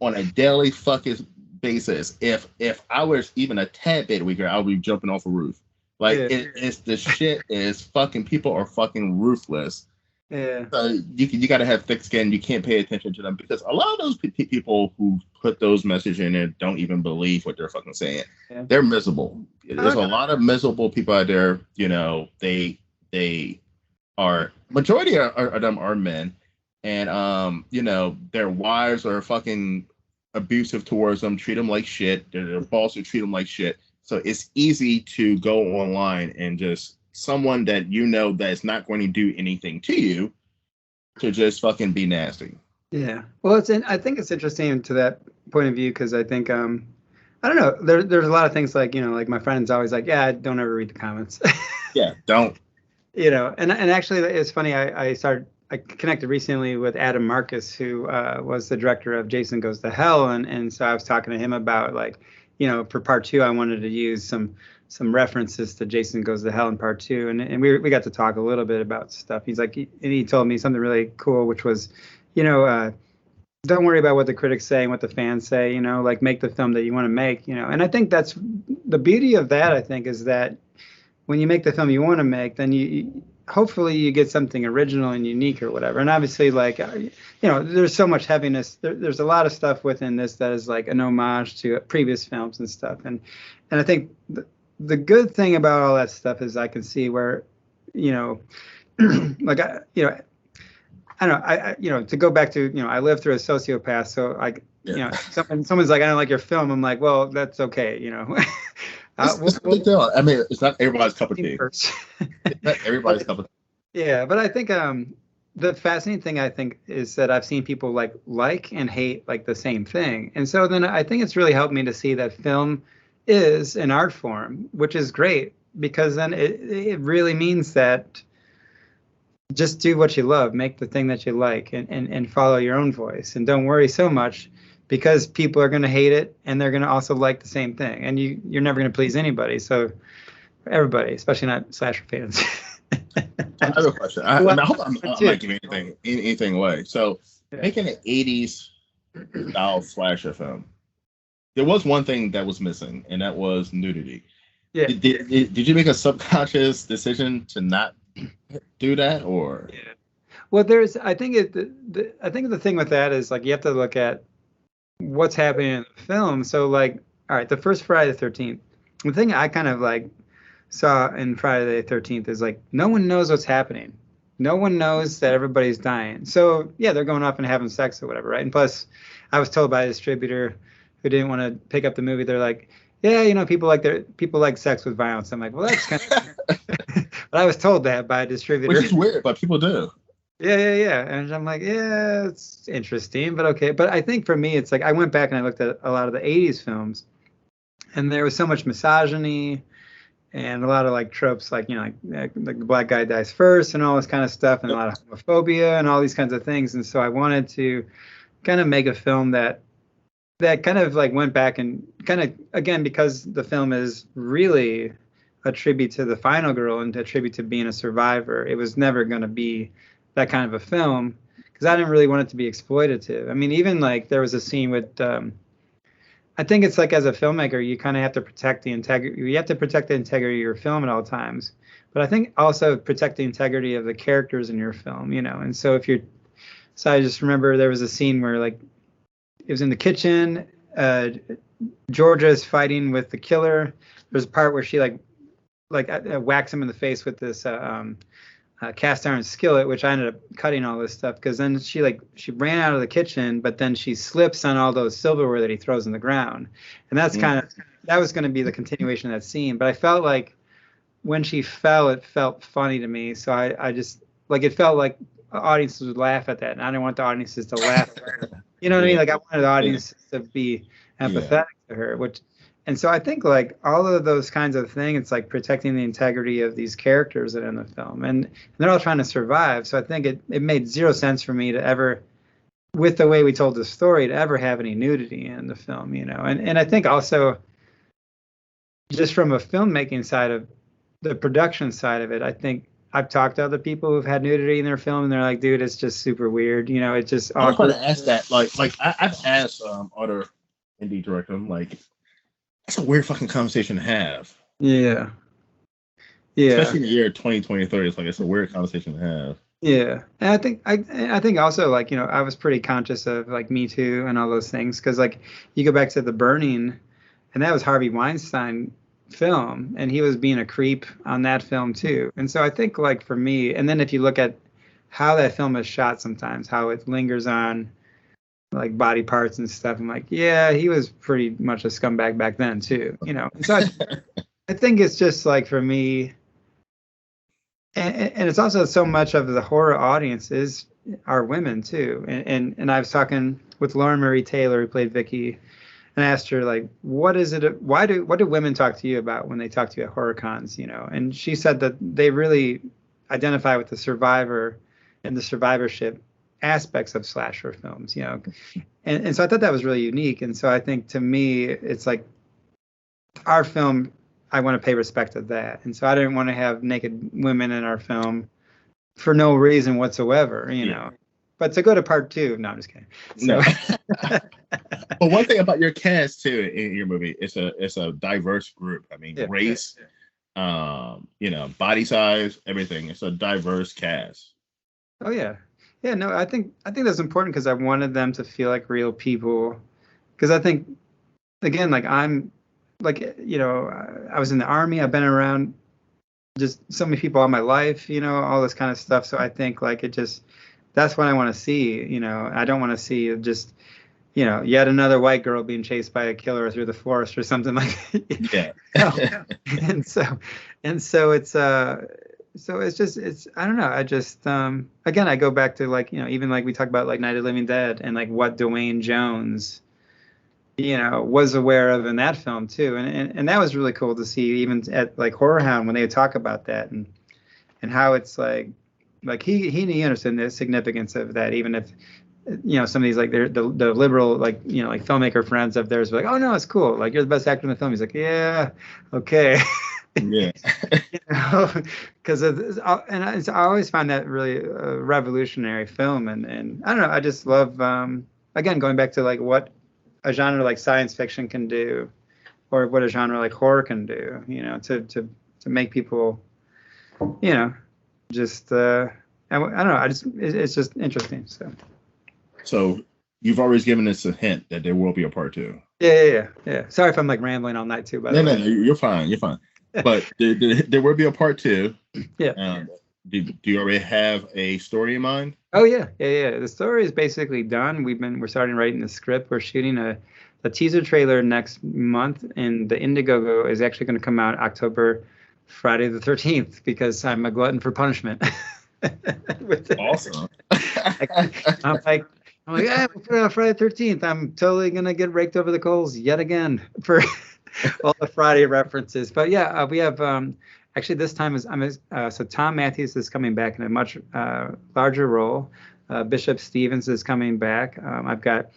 on a daily fucking basis, if I was even a tad bit weaker, I would be jumping off a roof. Like, it's the shit is fucking, people are fucking ruthless. Yeah. So you got to have thick skin. You can't pay attention to them, because a lot of those people who put those messages in there don't even believe what they're fucking saying. Yeah. They're miserable. There's a lot of miserable people out there. They are, majority of them are men, and their wives are fucking abusive towards them, treat them like shit. Their bosses treat them like shit. So it's easy to go online and just someone that that's not going to do anything to you to just fucking be nasty. Yeah. Well, I think it's interesting to that point of view, because I think I don't know, there's a lot of things like, like my friend's always like, yeah, don't ever read the comments. Yeah, don't. And actually it's funny, I connected recently with Adam Marcus, who was the director of Jason Goes to Hell, and so I was talking to him about, like, for part 2, I wanted to use some references to Jason Goes to Hell in part 2, and we got to talk a little bit about stuff. He's like, and he told me something really cool, which was, don't worry about what the critics say and what the fans say, like, make the film that you want to make, and I think that's the beauty of that. I think is that when you make the film you want to make, then you hopefully you get something original and unique or whatever. And obviously, like, there's so much heaviness. There's a lot of stuff within this that is like an homage to previous films and stuff. And I think the good thing about all that stuff is I can see where, like, I don't know, to go back to, I lived through a sociopath. So someone's like, I don't like your film. I'm like, well, that's okay. It's a big deal. I mean, it's not everybody's cup of tea. It's not everybody's cup of tea. Yeah, but I think the fascinating thing, I think, is that I've seen people like and hate like the same thing. And so then I think it's really helped me to see that film is an art form, which is great, because then it really means that just do what you love, make the thing that you like, and follow your own voice, and don't worry so much, because people are going to hate it and they're going to also like the same thing, and you're never going to please anybody. So everybody, especially not slasher fans. I have a question. I hope I'm not giving anything away. So making an 80s style slasher film, there was one thing that was missing, and that was nudity. Yeah. Did you make a subconscious decision to not do that, or? Yeah. Well, I think the thing with that is, like, you have to look at what's happening in the film. So, like, all right, the first Friday the 13th, the thing I kind of like saw in Friday the 13th is like no one knows what's happening. No one knows that everybody's dying. So yeah, they're going off and having sex or whatever, right? And plus, I was told by a distributor who didn't want to pick up the movie, they're like, yeah, people like sex with violence. I'm like, well, that's kind of, but I was told that by a distributor. Which is weird, but people do. Yeah. And I'm like, yeah, it's interesting, but okay. But I think for me, it's like I went back and I looked at a lot of the 80s films, and there was so much misogyny and a lot of like tropes, like, like the black guy dies first and all this kind of stuff, and a lot of homophobia and all these kinds of things. And so I wanted to kind of make a film that kind of like went back and kind of, again, because the film is really a tribute to the final girl and a tribute to being a survivor. It was never going to be that kind of a film because I didn't really want it to be exploitative. I mean, even like there was a scene with, I think it's like as a filmmaker, you kind of have to protect the integrity. You have to protect the integrity of your film at all times. But I think also protect the integrity of the characters in your film, And so so I just remember there was a scene where like it was in the kitchen. Georgia is fighting with the killer. There's a part where she whacks him in the face with this cast iron skillet, which I ended up cutting all this stuff because then she ran out of the kitchen, but then she slips on all those silverware that he throws in the ground, and that's that was going to be the continuation of that scene. But I felt like when she fell, it felt funny to me, so I just like it felt like audiences would laugh at that, and I didn't want the audiences to laugh. You know what I mean? Like I wanted the audience to be empathetic to her, and so I think like all of those kinds of things, it's like protecting the integrity of these characters that are in the film, and they're all trying to survive. So I think it made zero sense for me to ever, with the way we told the story, to ever have any nudity in the film, And I think also, just from a filmmaking side of the production side of it, I think I've talked to other people who've had nudity in their film, and they're like, "Dude, it's just super weird." It's just awkward. I was going to ask that. Like I've asked other indie directors, like, that's a weird fucking conversation to have. Yeah. Especially in the year 2023, it's a weird conversation to have. Yeah, and I think also like I was pretty conscious of like Me Too and all those things because like you go back to The Burning, and that was Harvey Weinstein film, and he was being a creep on that film too. And so I think like for me, and then if you look at how that film is shot, sometimes how it lingers on like body parts and stuff, I'm like, yeah, he was pretty much a scumbag back then too, And so I think it's just like for me, and it's also so much of the horror audience are women too. And I was talking with Lauren Marie Taylor, who played Vicky, and I asked her like, what do women talk to you about when they talk to you at horror cons, And she said that they really identify with the survivor and the survivorship aspects of slasher films, And so I thought that was really unique. And so I think to me, it's like our film, I want to pay respect to that. And so I didn't want to have naked women in our film for no reason whatsoever, But to go to part 2, no, I'm just kidding. So. No. But one thing about your cast too in your movie, it's a diverse group. I mean, race, body size, everything. It's a diverse cast. Oh yeah. Yeah, no, I think that's important because I wanted them to feel like real people. Because I think, again, like I'm, like, I was in the Army. I've been around just so many people all my life, all this kind of stuff. So I think like that's what I want to see. I don't want to see just, yet another white girl being chased by a killer through the forest or something like that. Yeah. and so it's I don't know. I just again I go back to like even like we talk about like Night of the Living Dead and like what Dwayne Jones was aware of in that film too, and that was really cool to see even at like Horror Hound when they would talk about that and how it's like he understood the significance of that, even if some of these like the liberal like like filmmaker friends of theirs were like, oh no, it's cool, like you're the best actor in the film. He's like, yeah, okay. Yeah. Because I always find that really a revolutionary film, and I don't know, I just love again going back to like what a genre like science fiction can do, or what a genre like horror can do, to make people, just I don't know, it's just interesting. So you've always given us a hint that there will be a part 2. Yeah. Sorry if I'm like rambling all night too. By the way. No, you're fine. But there will be a part two. Yeah. Do you already have a story in mind? Oh yeah. The story is basically done. We're starting writing the script. We're shooting a teaser trailer next month, and the Indiegogo is actually going to come out October, Friday the 13th, because I'm a glutton for punishment. Awesome. I'm like, yeah, we'll put it on Friday the 13th. I'm totally gonna get raked over the coals yet again for all the Friday references. But yeah, we have actually this time so Tom Matthews is coming back in a much larger role. Bishop Stevens is coming back. I've got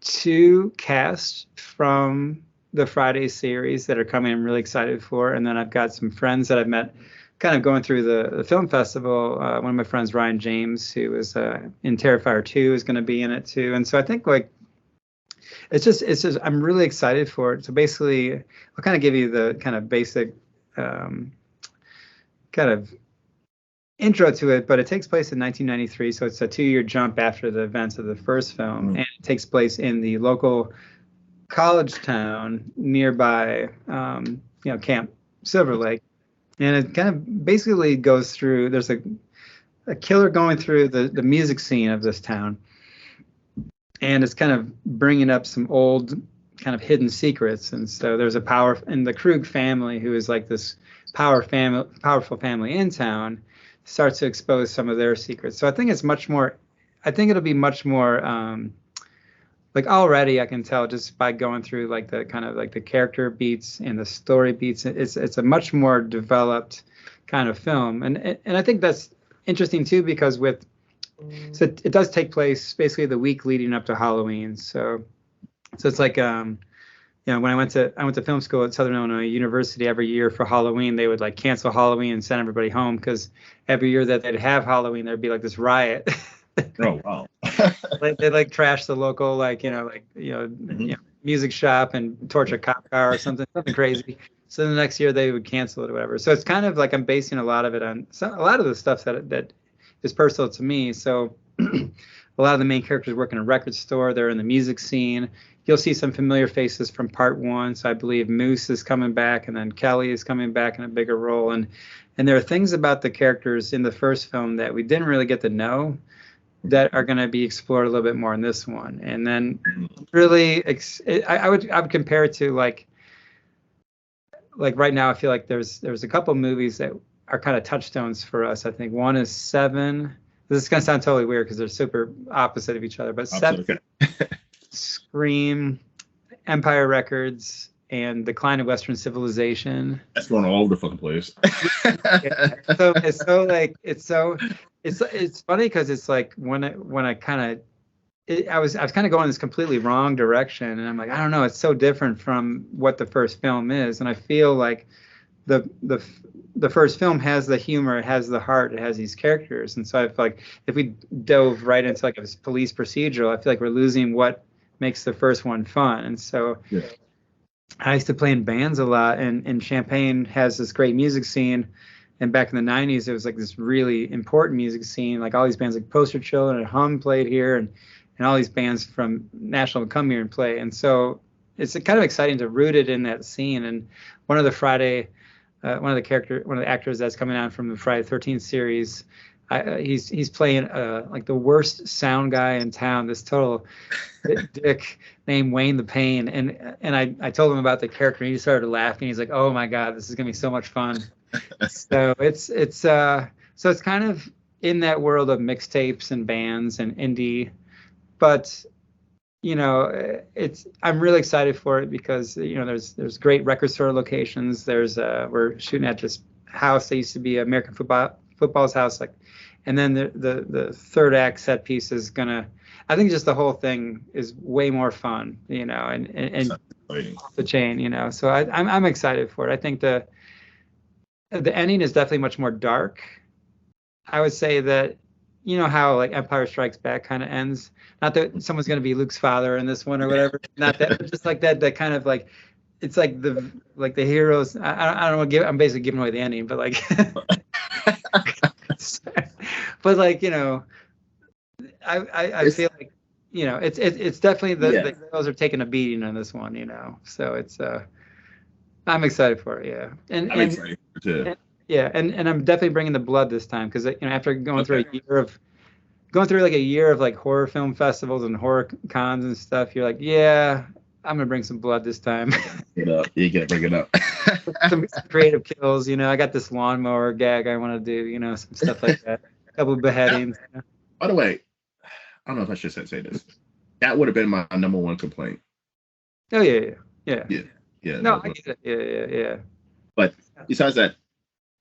two casts from the Friday series that are coming. I'm really excited for, and then I've got some friends that I've met kind of going through the film festival. One of my friends, Ryan James, who is in Terrifier 2, is going to be in it too. And so I think like it's just I'm really excited for it. So basically, I'll kind of give you the kind of basic kind of intro to it, but it takes place in 1993, so it's a 2-year jump after the events of the first film, and it takes place in the local college town nearby, Camp Silver Lake. And it kind of basically goes through, there's a killer going through the music scene of this town. And it's kind of bringing up some old kind of hidden secrets. And so there's and the Krug family, who is like this powerful family in town, starts to expose some of their secrets. So I think it'll be much more, like already I can tell just by going through like the kind of like the character beats and the story beats, it's a much more developed kind of film. And I think that's interesting too, because so it does take place basically the week leading up to Halloween. So it's like, when I went to film school at Southern Illinois University, every year for Halloween, they would like cancel Halloween and send everybody home, because every year that they'd have Halloween, there'd be like this riot. Oh wow. They like trash the local music shop and torch a cop car or something crazy. So the next year they would cancel it or whatever. So it's kind of like I'm basing a lot of it on a lot of the stuff that is personal to me. So a lot of the main characters work in a record store. They're in the music scene. You'll see some familiar faces from part one. So I believe Moose is coming back, and then Kelly is coming back in a bigger role. And there are things about the characters in the first film that we didn't really get to know that are going to be explored a little bit more in this one. And then really, I would compare it to like right now, I feel like there's a couple movies that are kind of touchstones for us. I think one is Seven. This is going to sound totally weird because they're super opposite of each other, but Seven, Scream, Empire Records, and Decline of Western Civilization. That's going all over the fucking place. It's funny because it's like when I kind of I was kind of going this completely wrong direction, and I'm like, I don't know, it's so different from what the first film is, and I feel like the first film has the humor, it has the heart, it has these characters, and so I feel like if we dove right into like a police procedural, I feel like we're losing what makes the first one fun. And so yeah. I used to play in bands a lot, and Champaign has this great music scene. And back in the 90s, it was like this really important music scene. Like all these bands like Poster Children and Hum played here, and all these bands from Nashville would come here and play. And so it's kind of exciting to root it in that scene. And one of the actors that's coming out from the Friday the 13th series, he's playing like the worst sound guy in town, this total dick named Wayne the Pain. And I told him about the character, and he started laughing. He's like, "Oh my God, this is gonna be so much fun." So it's kind of in that world of mixtapes and bands and indie, but I'm really excited for it because there's great record store locations. We're shooting at this house that used to be American football's house, and then the third act set piece is gonna, I think just the whole thing is way more fun, and off the chain, so I'm excited for it. I think the ending is definitely much more dark. I would say that, how like Empire Strikes Back kind of ends. Not that someone's going to be Luke's father in this one or whatever. Not that, but just like that kind of like, it's like the heroes. I don't want to I'm basically giving away the ending, but like, but like, I feel like, it's definitely the heroes are taking a beating on this one, so it's I'm excited for it. Yeah, I'm excited too. and yeah, and I'm definitely bringing the blood this time because after going through Okay. like a year of like horror film festivals and horror cons and stuff, you're like, yeah, I'm gonna bring some blood this time. You know, you gotta bring it up. Some creative kills. I got this lawnmower gag I want to do. Some stuff like that. A couple of beheadings. By the way, I don't know if I should say this. That would have been my number one complaint. Oh yeah, yeah, Yeah, yeah. No, I get it. Yeah. But besides that,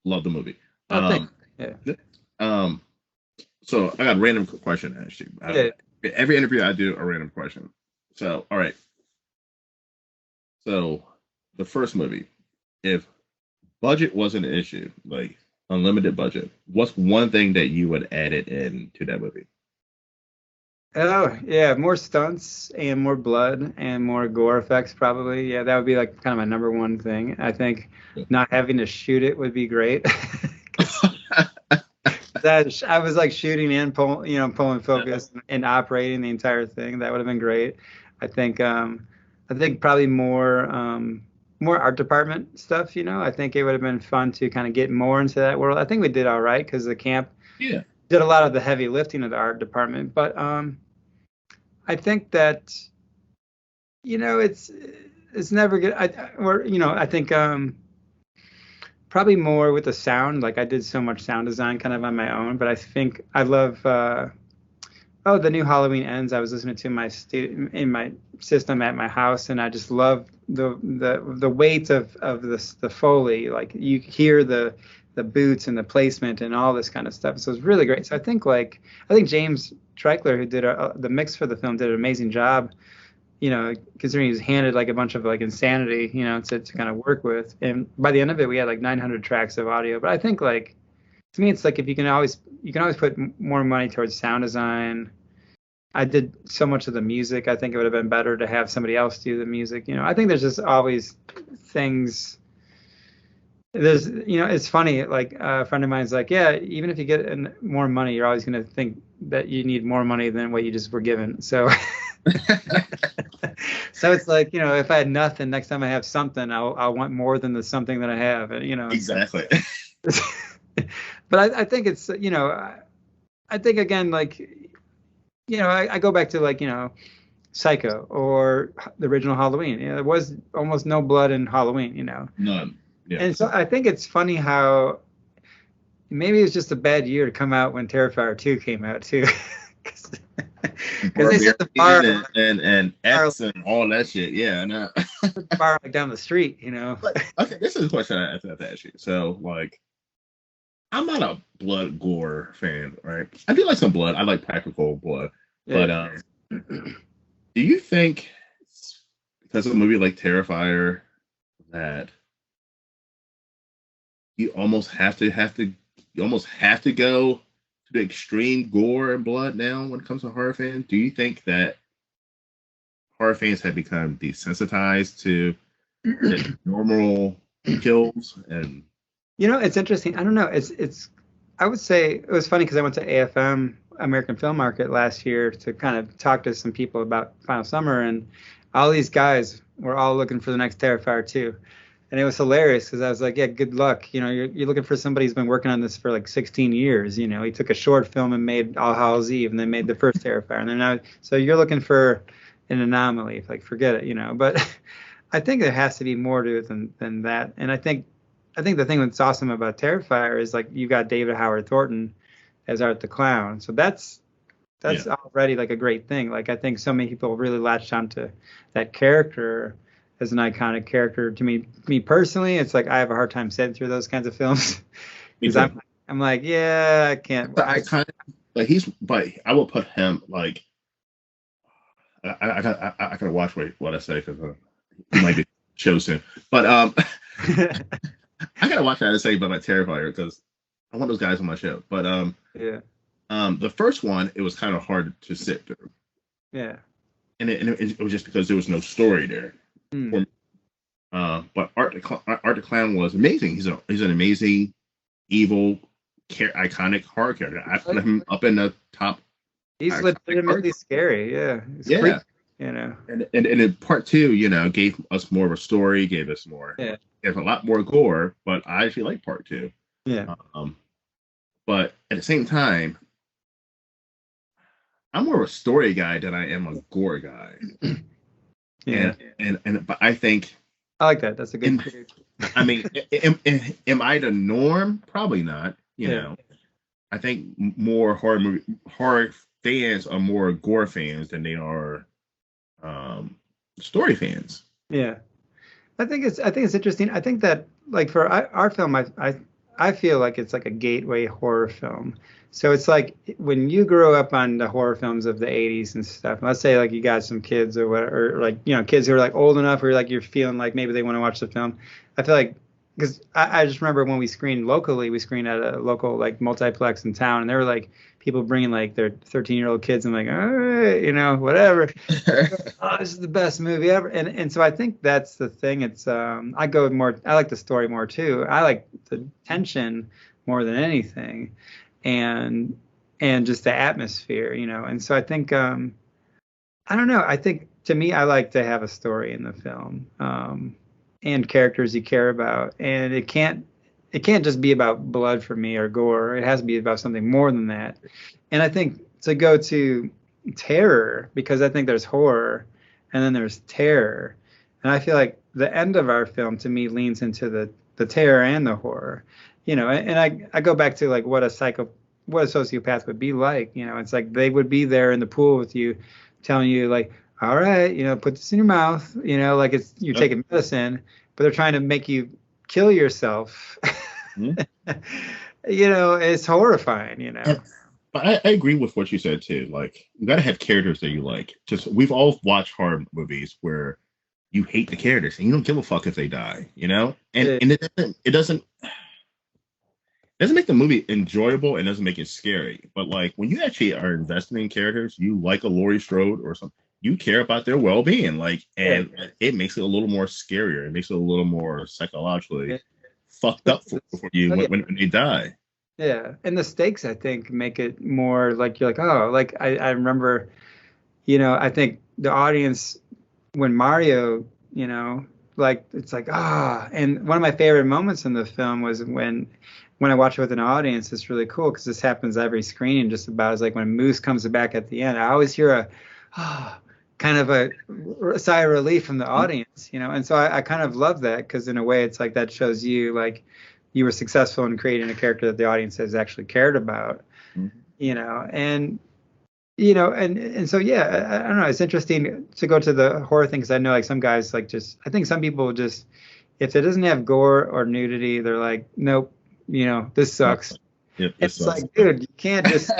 love the movie. Oh, thanks. Yeah. So I got a random question actually. Every interview I do a random question. So all right. So the first movie, if budget wasn't an issue, like unlimited budget, what's one thing that you would add it in to that movie? Oh yeah, more stunts and more blood and more gore effects probably. Yeah, that would be like kind of my number one thing. I think not having to shoot it would be great. That I was like shooting and pulling focus and operating the entire thing. That would have been great. I think probably more art department stuff. I think it would have been fun to kind of get more into that world. I think we did all right because the camp Yeah. did a lot of the heavy lifting of the art department. But I think that it's never good. I think probably more with the sound. Like I did so much sound design kind of on my own, but I think I love. The new Halloween Ends. I was listening to in my system at my house, and I just love the weight of the Foley. Like you hear the boots and the placement and all this kind of stuff. So it's really great. So I think James Treichler, who did the mix for the film, did an amazing job. Considering he was handed like a bunch of like insanity, to kind of work with. And by the end of it, we had like 900 tracks of audio. But I think like to me, it's like if you can always put more money towards sound design. I did so much of the music. I think it would have been better to have somebody else do the music. I think there's just always things. It's funny. Like a friend of mine's like, yeah, even if you get more money, you're always going to think that you need more money than what you just were given. So, so it's like, if I had nothing, next time I have something, I'll want more than the something that I have. And, Exactly. But I think it's, I think again, like, I go back to like, Psycho or the original Halloween. There was almost no blood in Halloween. None. Yeah. And so I think it's funny how maybe it's just a bad year to come out when Terrifier 2 came out too. Because they set the bar and X and all that shit. Yeah, I know. The bar like down the street, But, okay, this is a question I have to ask you. So, like, I'm not a blood gore fan, right? I do like some blood. I like practical blood. Yeah. But do you think because of a movie like Terrifier that you almost have to go to the extreme gore and blood now when it comes to horror fans? Do you think that horror fans have become desensitized to normal kills? And it's interesting. I don't know. I would say it was funny because I went to AFM, American Film Market, last year to kind of talk to some people about Final Summer, and all these guys were all looking for the next Terrifier 2. And it was hilarious because I was like, yeah, good luck. You're looking for somebody who's been working on this for like 16 years. He took a short film and made All Hallows Eve and then made the first Terrifier. And then now, so you're looking for an anomaly. Like, forget it, But I think there has to be more to it than that. And I think the thing that's awesome about Terrifier is like you got David Howard Thornton as Art the Clown. So that's already like a great thing. Like I think so many people really latched onto that character as an iconic character. To me personally, it's like I have a hard time sitting through those kinds of films because I'm like, yeah, I can't. But but I will put him like I gotta watch what I say because he might be chosen. But I gotta watch that and say about my Terrifier because I want those guys on my show. But yeah. The first one it was kind of hard to sit through. Yeah. And it was just because there was no story there. But Art the Clown was amazing. He's an amazing, evil, iconic horror character. I put him up in the top. He's legitimately scary. Yeah. Yeah. you know. And then part two, gave us more of a story, gave us more, Yeah. gave a lot more gore. But I actually like part two. Yeah. Um, but at the same time, I'm more of a story guy than I am a gore guy. Yeah. And but I think I like that. That's a good in, critique. I mean, am I the norm? Probably not. Yeah. I think more horror fans are more gore fans than they are story fans. Yeah. I think it's interesting. I think that like for our film, I feel like it's like a gateway horror film. So it's like when you grow up on the horror films of the 80s and stuff. And let's say like you got some kids or whatever, or like kids who are like old enough, or like you're feeling like maybe they want to watch the film. I feel like because I just remember when we screened locally, we screened at a local like multiplex in town, and there were like people bringing like their 13-year-old kids and like, all right, whatever. Oh, this is the best movie ever. And so I think that's the thing. It's I like the story more too. I like the tension more than anything, and just the atmosphere, And so I think I don't know. I think to me I like to have a story in the film. And characters you care about, and it can't just be about blood for me or gore. It has to be about something more than that. And I think to go to terror, because I think there's horror and then there's terror, and I feel like the end of our film to me leans into the terror and the horror. And I go back to like what a sociopath would be like. It's like they would be there in the pool with you, telling you like, all right, put this in your mouth, like you're taking medicine, but they're trying to make you kill yourself. Mm-hmm. It's horrifying, But I agree with what you said too. Like, you gotta have characters that you like. Just we've all watched horror movies where you hate the characters and you don't give a fuck if they die, And it doesn't make the movie enjoyable and doesn't make it scary. But like when you actually are investing in characters, you like a Laurie Strode or something, you care about their well being. And it makes it a little more scarier. It makes it a little more psychologically fucked up for you when they die. Yeah, and the stakes I think make it more like you're like, oh, like I remember, I think the audience when Mario, like it's like and one of my favorite moments in the film was when I watch it with an audience. It's really cool because this happens every screening just about. Is like when Moose comes back at the end. I always hear kind of a sigh of relief from the audience, and so I kind of love that because in a way it's like that shows you like you were successful in creating a character that the audience has actually cared about, and so yeah, I don't know. It's interesting to go to the horror thing because I know like some guys like I think some people just if it doesn't have gore or nudity, they're like, nope, this sucks. Yep, it's like, dude, you can't just.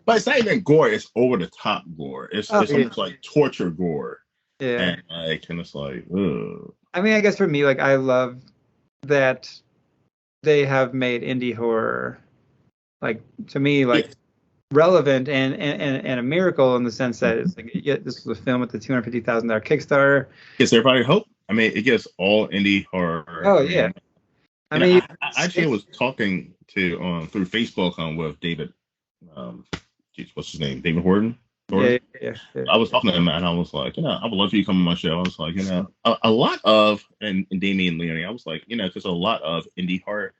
But it's not even gore; it's over the top gore. It's almost like torture gore. Yeah. And it's like, ugh. I mean, I guess for me, like I love that they have made indie horror, like to me, like relevant and a miracle in the sense that it's like this was a film with the $250,000 Kickstarter. Gives everybody hope. I mean, it gives all indie horror. Oh yeah. I mean, I actually was talking to through Facebook with David. What's his name? David Horton. Yeah. I was talking to him and I was like, I would love for you to come on my show. I was like, a lot of and Damien Leone. I was like, because a lot of indie horror,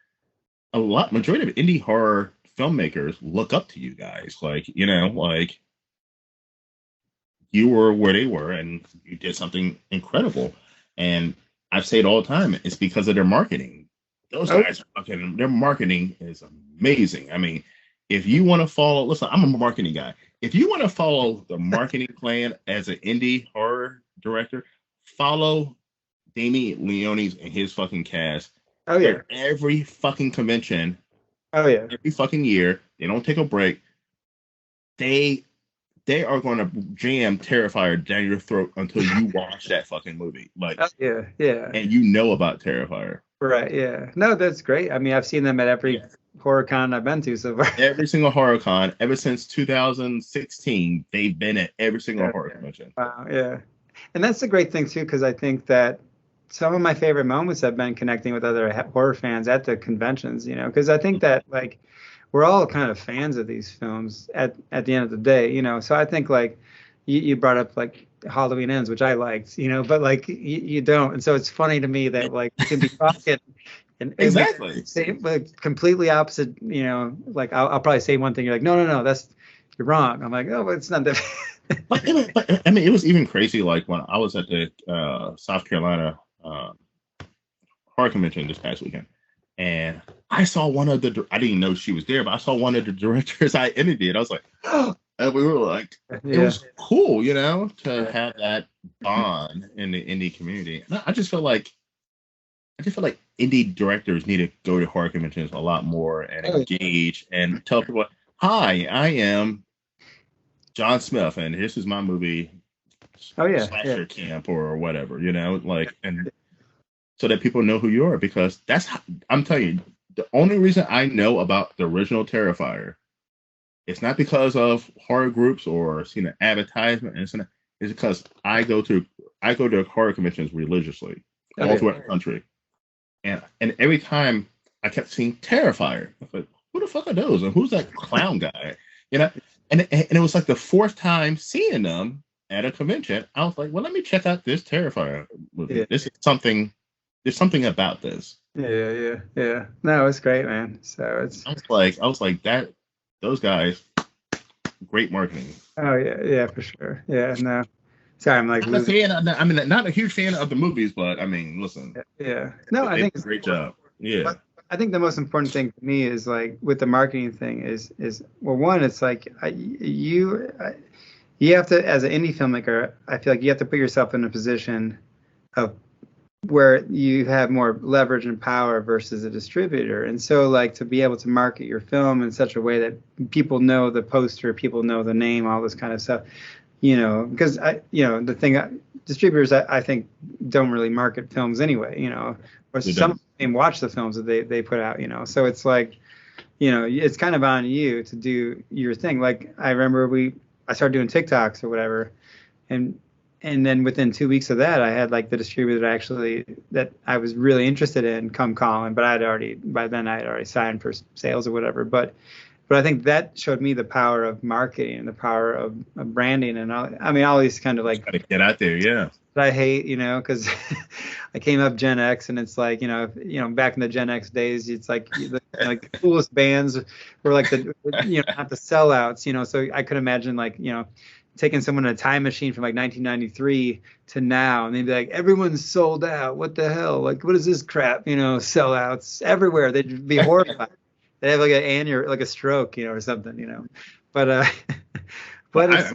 majority of indie horror filmmakers look up to you guys. Like, like you were where they were and you did something incredible. And I say it all the time. It's because of their marketing. Those guys are fucking. Their marketing is amazing. I mean, if you want to follow, listen, I'm a marketing guy. If you want to follow the marketing plan as an indie horror director, follow Damien Leone's and his fucking cast. Oh yeah. At every fucking convention. Oh yeah. Every fucking year, they don't take a break. They are going to jam Terrifier down your throat until you watch that fucking movie. Like, yeah. And you know about Terrifier. Right. Yeah. No, that's great. I mean, I've seen them at every horror con I've been to so far. Every single horror con ever since 2016, they've been at every single horror convention. Wow. Yeah. And that's the great thing too, because I think that some of my favorite moments have been connecting with other horror fans at the conventions. Because I think that like we're all kind of fans of these films at the end of the day. So I think like you brought up like Halloween Ends, which I liked, but like you don't. And so it's funny to me that like you can be talking and Exactly. say like completely opposite, like I'll probably say one thing. You're like, no, you're wrong. I'm like, oh, but it's not that. But I mean, it was even crazy. Like when I was at the South Carolina horror convention this past weekend, and I saw one of the. I didn't know she was there, but I saw one of the directors I interviewed. I was like, oh, and we were like, it was cool, to have that bond in the indie community. And I just feel like indie directors need to go to horror conventions a lot more and engage and tell people, "Hi, I am John Smith, and this is my movie, Slasher Camp or whatever," like, and so that people know who you are, because that's how, I'm telling you, the only reason I know about the original Terrifier, it's not because of horror groups or seen an advertisement, and it's because I go to horror conventions religiously all throughout the country, and every time I kept seeing Terrifier. I was like, who the fuck are those, and who's that clown guy? And it was like the fourth time seeing them at a convention. I was like, well, let me check out this Terrifier movie. Yeah. This is something. There's something about this. Yeah. No, it's great, man. So it's. I was like that. Those guys, great marketing. Oh yeah, for sure. Yeah, no. Sorry, I'm like. Not a huge fan of the movies, but I mean, listen. Yeah. No, I think it's a great job. Yeah. I think the most important thing for me is like with the marketing thing is well, one, it's like you have to, as an indie filmmaker, I feel like you have to put yourself in a position of where you have more leverage and power versus a distributor. And so like to be able to market your film in such a way that people know the poster, people know the name, all this kind of stuff, because the thing, distributors I think don't really market films anyway, or some even watch the films that they put out, so it's like, it's kind of on you to do your thing. Like I remember I started doing TikToks or whatever, and then within 2 weeks of that, I had like the distributor that I was really interested in come calling, but by then I had already signed for sales or whatever. But I think that showed me the power of marketing and the power of branding and all these kind of like. Gotta get out there, yeah. That I hate, because I came up Gen X, and it's like, back in the Gen X days, it's like the coolest bands were like not the sellouts, so I could imagine like, taking someone in a time machine from like 1993 to now, and they'd be like, everyone's sold out. What the hell? Like, what is this crap? Sellouts everywhere. They'd be horrified. They'd have like like a stroke, or something, But but I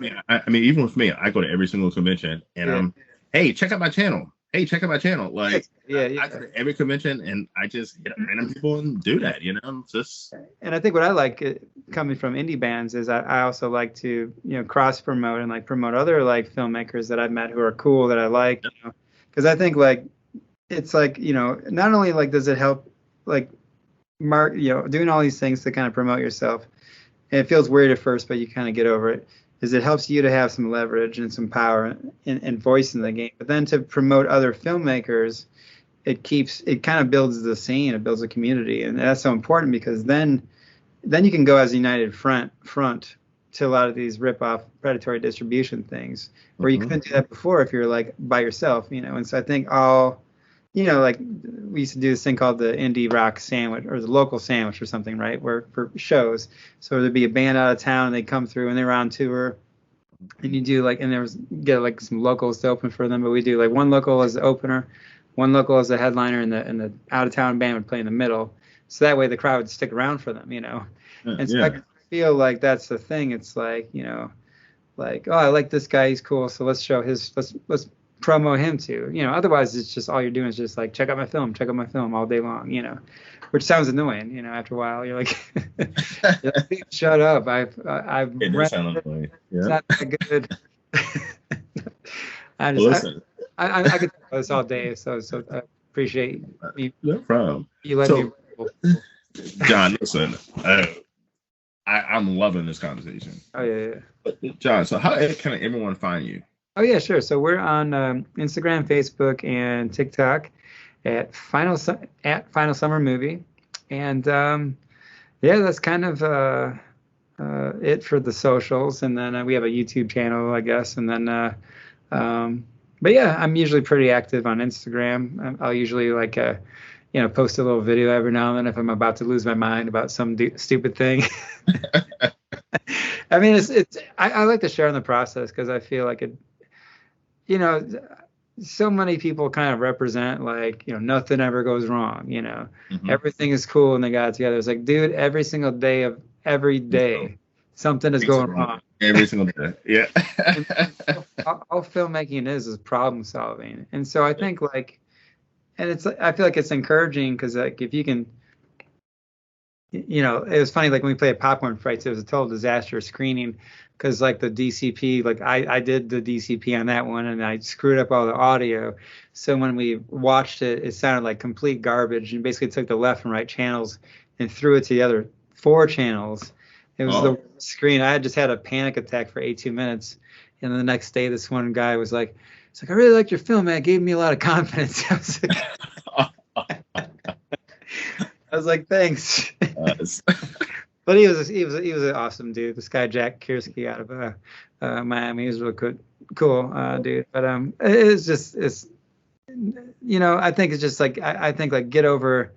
mean, even with me, I go to every single convention, and hey, check out my channel. Hey, check out my channel. Like, I go to every convention, and I just hit random people and do that. Just. And I think what I like coming from indie bands is I also like to cross promote and like promote other like filmmakers that I've met who are cool that I like. Because I think like it's like not only like does it help like doing all these things to kind of promote yourself, and it feels weird at first, but you kind of get over it. Is it helps you to have some leverage and some power and voice in the game, but then to promote other filmmakers, it kind of builds the scene, it builds a community, and that's so important because then you can go as a united front to a lot of these rip-off predatory distribution things where you couldn't do that before if you're like by yourself, and so I think like we used to do this thing called the indie rock sandwich or the local sandwich or something, right? Where for shows, so there'd be a band out of town and they'd come through and they were on tour, and you do like, and there was get like some locals to open for them, but we do like one local as the opener, one local as the headliner, and the out of town band would play in the middle, so that way the crowd would stick around for them, And so I feel like that's the thing. It's like like, oh, I like this guy, he's cool, so let's promo him too, otherwise it's just all you're doing is just like check out my film all day long, which sounds annoying, after a while you're like, shut up, I've it sound annoying. It's not that good. I could talk about this all day, so I appreciate you. No problem. You let me. John, listen, I'm loving this conversation. Oh yeah. But John, so how can everyone find you? Oh yeah, sure. So we're on Instagram, Facebook, and TikTok at Final Summer Movie, and that's kind of it for the socials, and then we have a YouTube channel, I guess, and then but yeah, I'm usually pretty active on Instagram. I'll usually like post a little video every now and then if I'm about to lose my mind about some stupid thing. I mean, I like to share in the process because I feel like it, you know, so many people kind of represent like, nothing ever goes wrong, Hmm. everything is cool and they got it together. It's like, dude, every single day of every So, day, something is things are going wrong wrong. every single day. Yeah. And all filmmaking is problem solving. And so I think like, and I feel like it's encouraging because like if you can, it was funny like when we played Popcorn Fights, it was a total disaster screening because like the DCP, like I did the DCP on that one and I screwed up all the audio. So when we watched it, it sounded like complete garbage and basically took the left and right channels and threw it to the other four channels. It was the Oh. worst screen. I had just had a panic attack for 18 minutes. And then the next day, this one guy was like, it's like, I really liked your film, man. It gave me a lot of confidence. I was like, thanks. Yes. But he was an awesome dude. This guy Jack Kiersky out of Miami. He was really cool dude. But I think it's just like I think like get over.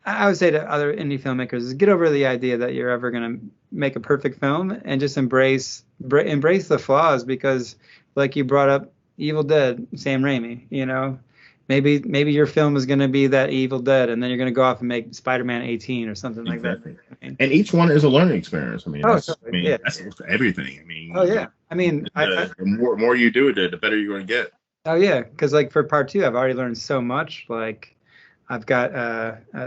I would say to other indie filmmakers is get over the idea that you're ever gonna make a perfect film and just embrace the flaws because like you brought up Evil Dead, Sam Raimi. Maybe your film is going to be that Evil Dead, and then you're going to go off and make Spider-Man 18 or something like that. Exactly. I mean, And each one is a learning experience. I mean, oh, that's I totally. mean Yeah. that's for everything. I mean, Oh, yeah. I mean, the more you do it, the better you're going to get. oh, yeah. Because like for part two, I've already learned so much. Like I've got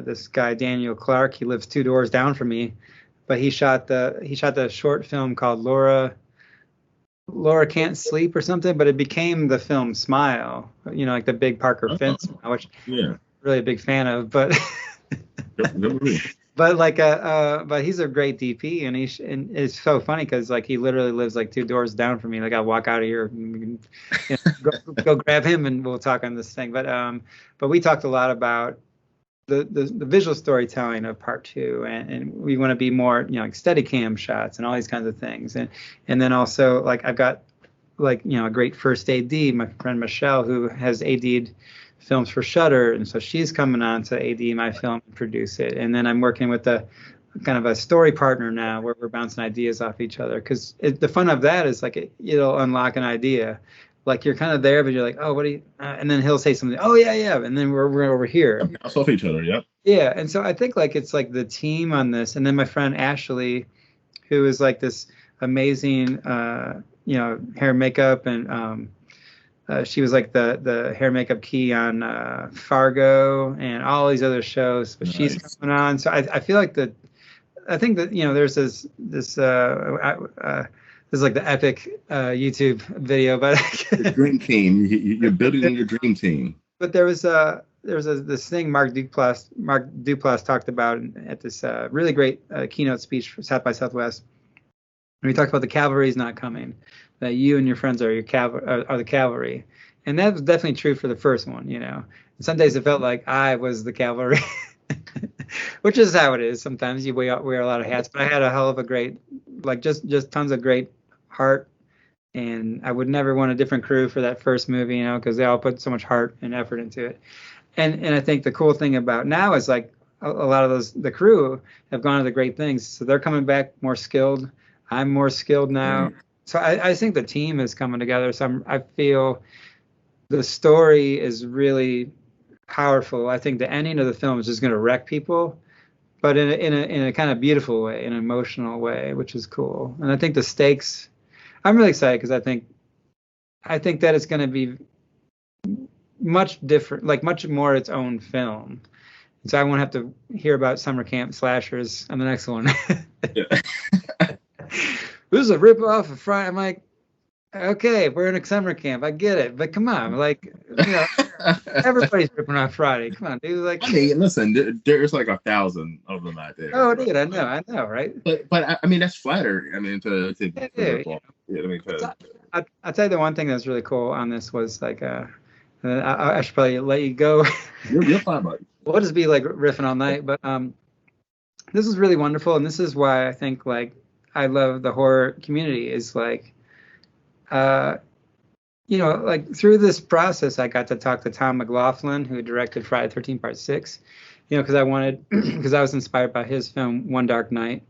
this guy Daniel Clark. He lives 2 doors down from me, but he shot the short film called Laura Can't Sleep or something, but it became the film Smile. Like the big Parker Oh, Finn, which yeah. I'm really a big fan of, but. Good movie. But like but he's a great DP and and it's so funny because like he literally lives like 2 doors down from me. Like I walk out of here and we can, go grab him and we'll talk on this thing. But we talked a lot about the visual storytelling of part two and we want to be more like steady cam shots and all these kinds of things and then also like I've got like a great first AD, my friend Michelle, who has AD'd films for Shudder, and so she's coming on to AD my film and produce it. And then I'm working with a kind of a story partner now, where we're bouncing ideas off each other. Because the fun of that is like it'll unlock an idea, like you're kind of there, but you're like, oh, what do you? And then he'll say something, oh yeah, yeah, and then we're over here. Bounce off each other. Yep. Yeah, and so I think like it's like the team on this, and then my friend Ashley, who is like this amazing, hair and makeup, and she was like the hair makeup key on Fargo and all these other shows, but she's Nice. coming on. So I feel like I think that there's this is like the epic YouTube video, but Your dream team. You're building your dream team. but this thing Mark Duplass talked about at this really great keynote speech for South by Southwest. And we talked about the cavalry is not coming, that you and your friends are the cavalry, and that was definitely true for the first one. And some days it felt like I was the cavalry, which is how it is. Sometimes you wear a lot of hats, but I had a hell of a great, like just tons of great heart, and I would never want a different crew for that first movie, because they all put so much heart and effort into it. And I think the cool thing about now is like a lot of the crew have gone to the great things, so they're coming back more skilled. I'm more skilled now. So I think the team is coming together. So I feel the story is really powerful. I think the ending of the film is just going to wreck people, but in a kind of beautiful way, in an emotional way, which is cool. And I think the stakes. I'm really excited because I think that it's going to be much different, like much more its own film. So I won't have to hear about summer camp slashers on the next one. Yeah. This is a ripoff of Friday. I'm like, okay, we're in a summer camp. I get it, but come on, like, everybody's ripping off Friday. Come on, dude. Like, I mean, listen, there's like 1,000 of them out there. oh, dude, I know, right? But I mean, that's flattering. I mean, to Yeah, rip off. Yeah, I mean, I'll tell you the one thing that's really cool on this was like, I should probably let you go. you're fine, buddy. We'll just be like riffing all night, but this is really wonderful, and this is why I think like I love the horror community is like, uh, like through this process, I got to talk to Tom McLaughlin, who directed Friday the 13th Part 6, because I wanted, because I was inspired by his film One Dark Night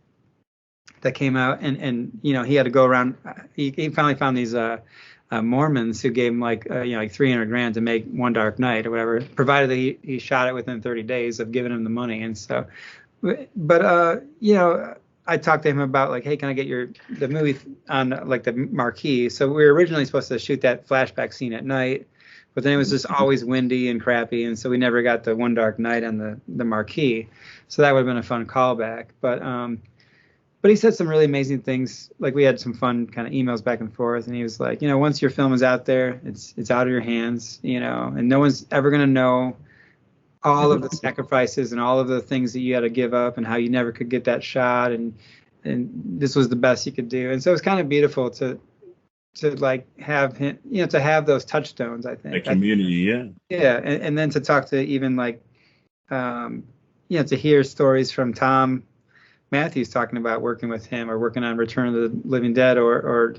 that came out, and he had to go around. He finally found these Mormons who gave him like 300 grand to make One Dark Night or whatever, provided that he shot it within 30 days of giving him the money. And so, but I talked to him about like, hey, can I get the movie on like the marquee? So we were originally supposed to shoot that flashback scene at night, but then it was just always windy and crappy, and so we never got the One Dark Night on the marquee. So that would have been a fun callback. But he said some really amazing things. Like we had some fun kind of emails back and forth, and he was like, once your film is out there, it's out of your hands, and no one's ever gonna know all of the sacrifices and all of the things that you had to give up and how you never could get that shot, and this was the best you could do. And so it's kind of beautiful to like have him, to have those touchstones, I think. The community, yeah. Yeah, and then to talk to even like, to hear stories from Tom Matthews talking about working with him or working on Return of the Living Dead, or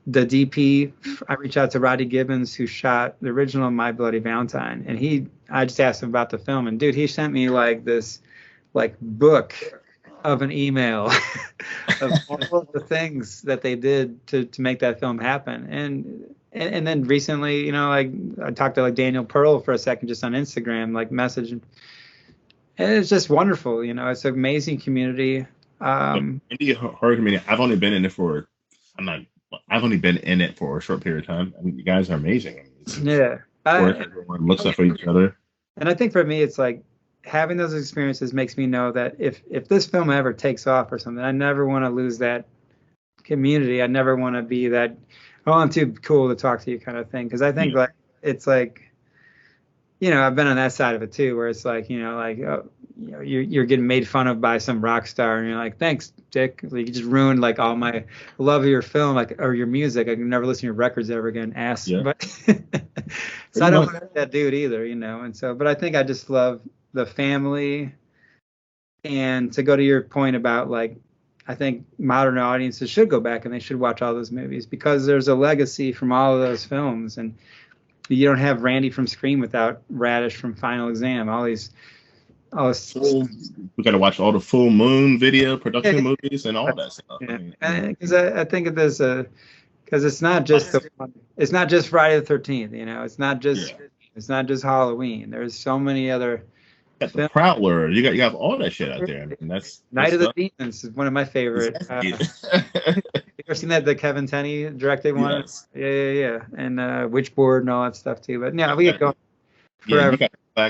the DP. I reached out to Roddy Gibbons, who shot the original My Bloody Valentine, and I just asked him about the film, and dude, he sent me like this like book of an email of all of the things that they did to make that film happen. And then recently, like I talked to like Daniel Pearl for a second just on Instagram, like message. And it's just wonderful, it's an amazing community. Indie horror community. I've only been in it for a short period of time. I mean, you guys are amazing. Everyone looks up for each other. And I think for me, it's like having those experiences makes me know that if this film ever takes off or something, I never want to lose that community. I never want to be that, oh, I'm too cool to talk to you kind of thing. Because I think like it's like, I've been on that side of it too, where it's like, you're getting made fun of by some rock star, and you're like, thanks, Dick. Like, you just ruined like all my love of your film, like, or your music. I can never listen to your records ever again. Ass. Yeah. But so I don't want to be that dude either, And so, but I think I just love the family, and to go to your point about like, I think modern audiences should go back and they should watch all those movies because there's a legacy from all of those films. And you don't have Randy from Scream without Radish from Final Exam. We got to watch all the Full Moon video production movies and all that stuff. Yeah, because I think there's because it's not just it's not just Friday the 13th. It's not just Halloween. There's so many other. You got the Prowler. You have all that shit out there. And that's Night of the Demons is one of my favorite. You ever seen the Kevin Tenney directed one? Yes. Yeah. And Witchboard and all that stuff too. But yeah, we get going forever.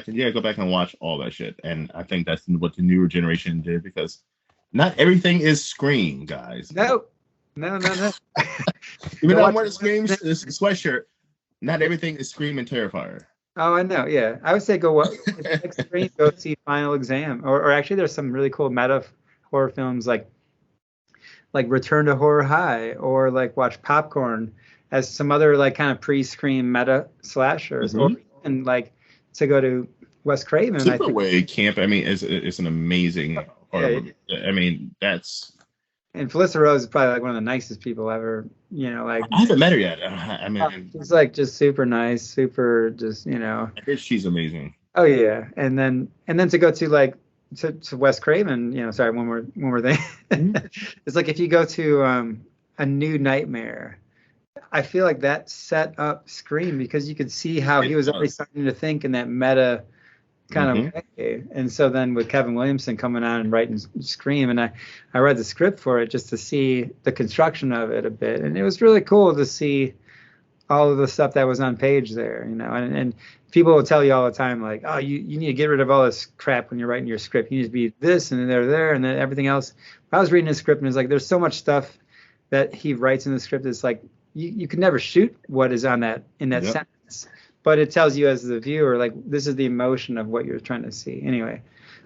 Yeah, go back and watch all that shit. And I think that's what the newer generation did, because not everything is Scream, guys. No. Even though I'm wearing a Scream sweatshirt, not everything is Scream and Terrifier. Oh, I know. Yeah, I would say go see Final Exam, or actually, there's some really cool meta horror films like Return to Horror High, or like watch Popcorn as some other like kind of pre-Scream meta slashers, or even like to go to Wes Craven. Superway Camp. I mean, is an amazing horror movie. I mean, that's. And Felissa Rose is probably like one of the nicest people ever. Like I haven't met her yet. I mean, she's like just super nice, super just I heard she's amazing. Oh yeah, and then to go to like to Wes Craven. Sorry, one more thing. It's like if you go to A New Nightmare, I feel like that set up Scream because you could see how he was already starting to think in that meta kind of way. And so then with Kevin Williamson coming on and writing Scream, and I read the script for it just to see the construction of it a bit, and it was really cool to see all of the stuff that was on page there, and people will tell you all the time like, oh, you need to get rid of all this crap when you're writing your script. You need to be this and there and then everything else. I was reading his script and it's like there's so much stuff that he writes in the script. It's like you could never shoot what is on that in that sentence. But it tells you as the viewer, like, this is the emotion of what you're trying to see. Anyway,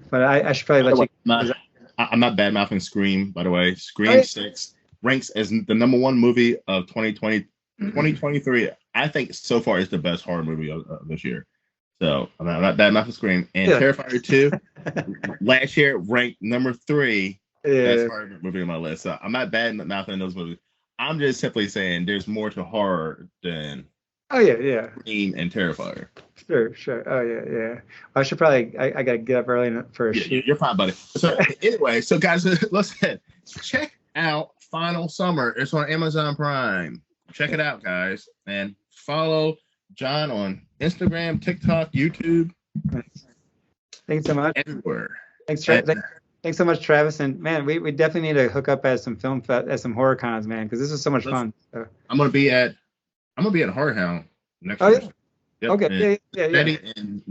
but I should probably let you. I'm not bad-mouthing Scream, by the way. Scream 6 ranks as the number one movie of 2023. I think so far is the best horror movie of this year. So I'm not bad-mouthing Scream. And Terrifier 2, last year ranked number 3 Best Yeah. horror movie on my list. So I'm not bad mouthing those movies. I'm just simply saying there's more to horror than Oh yeah, yeah. Scream and Terrifier. Sure, sure. Oh yeah, yeah. I should probably. I gotta get up early for a Yeah, shoot. you're fine, buddy. So anyway, so guys, listen, check out Final Summer. It's on Amazon Prime. Check it out, guys, and follow John on Instagram, TikTok, YouTube, Thanks so much. everywhere. Thanks, And thanks so much, Travis. And man, we definitely need to hook up at some at some horror cons, man, because this is so much fun. So. I'm gonna be at Horror Hound next Oh year. yeah. Yep. Okay. And Yeah, yeah, yeah. Cincinnati and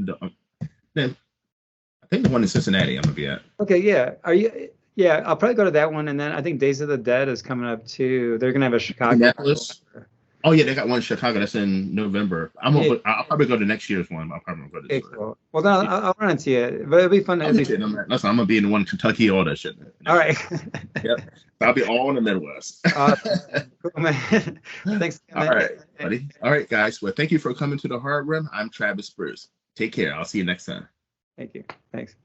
then I think the one in Cincinnati I'm gonna be at. Okay. Yeah. Are you? Yeah. I'll probably go to that one, and then I think Days of the Dead is coming up too. They're gonna have a Chicago. Indianapolis. Oh yeah, they got one in Chicago. That's in November. I'll probably go to next year's one. I'll probably go to this Okay, one. cool. Well, then I'll run into you, but it'll be fun. Listen, I'm gonna be in the one in Kentucky, all that shit. All right. Yep. I'll be all in the Midwest. Cool, man. Thanks. All right, buddy. All right, guys. Well, thank you for coming to the Hard Room. I'm Travis Bruce. Take care. I'll see you next time. Thank you. Thanks.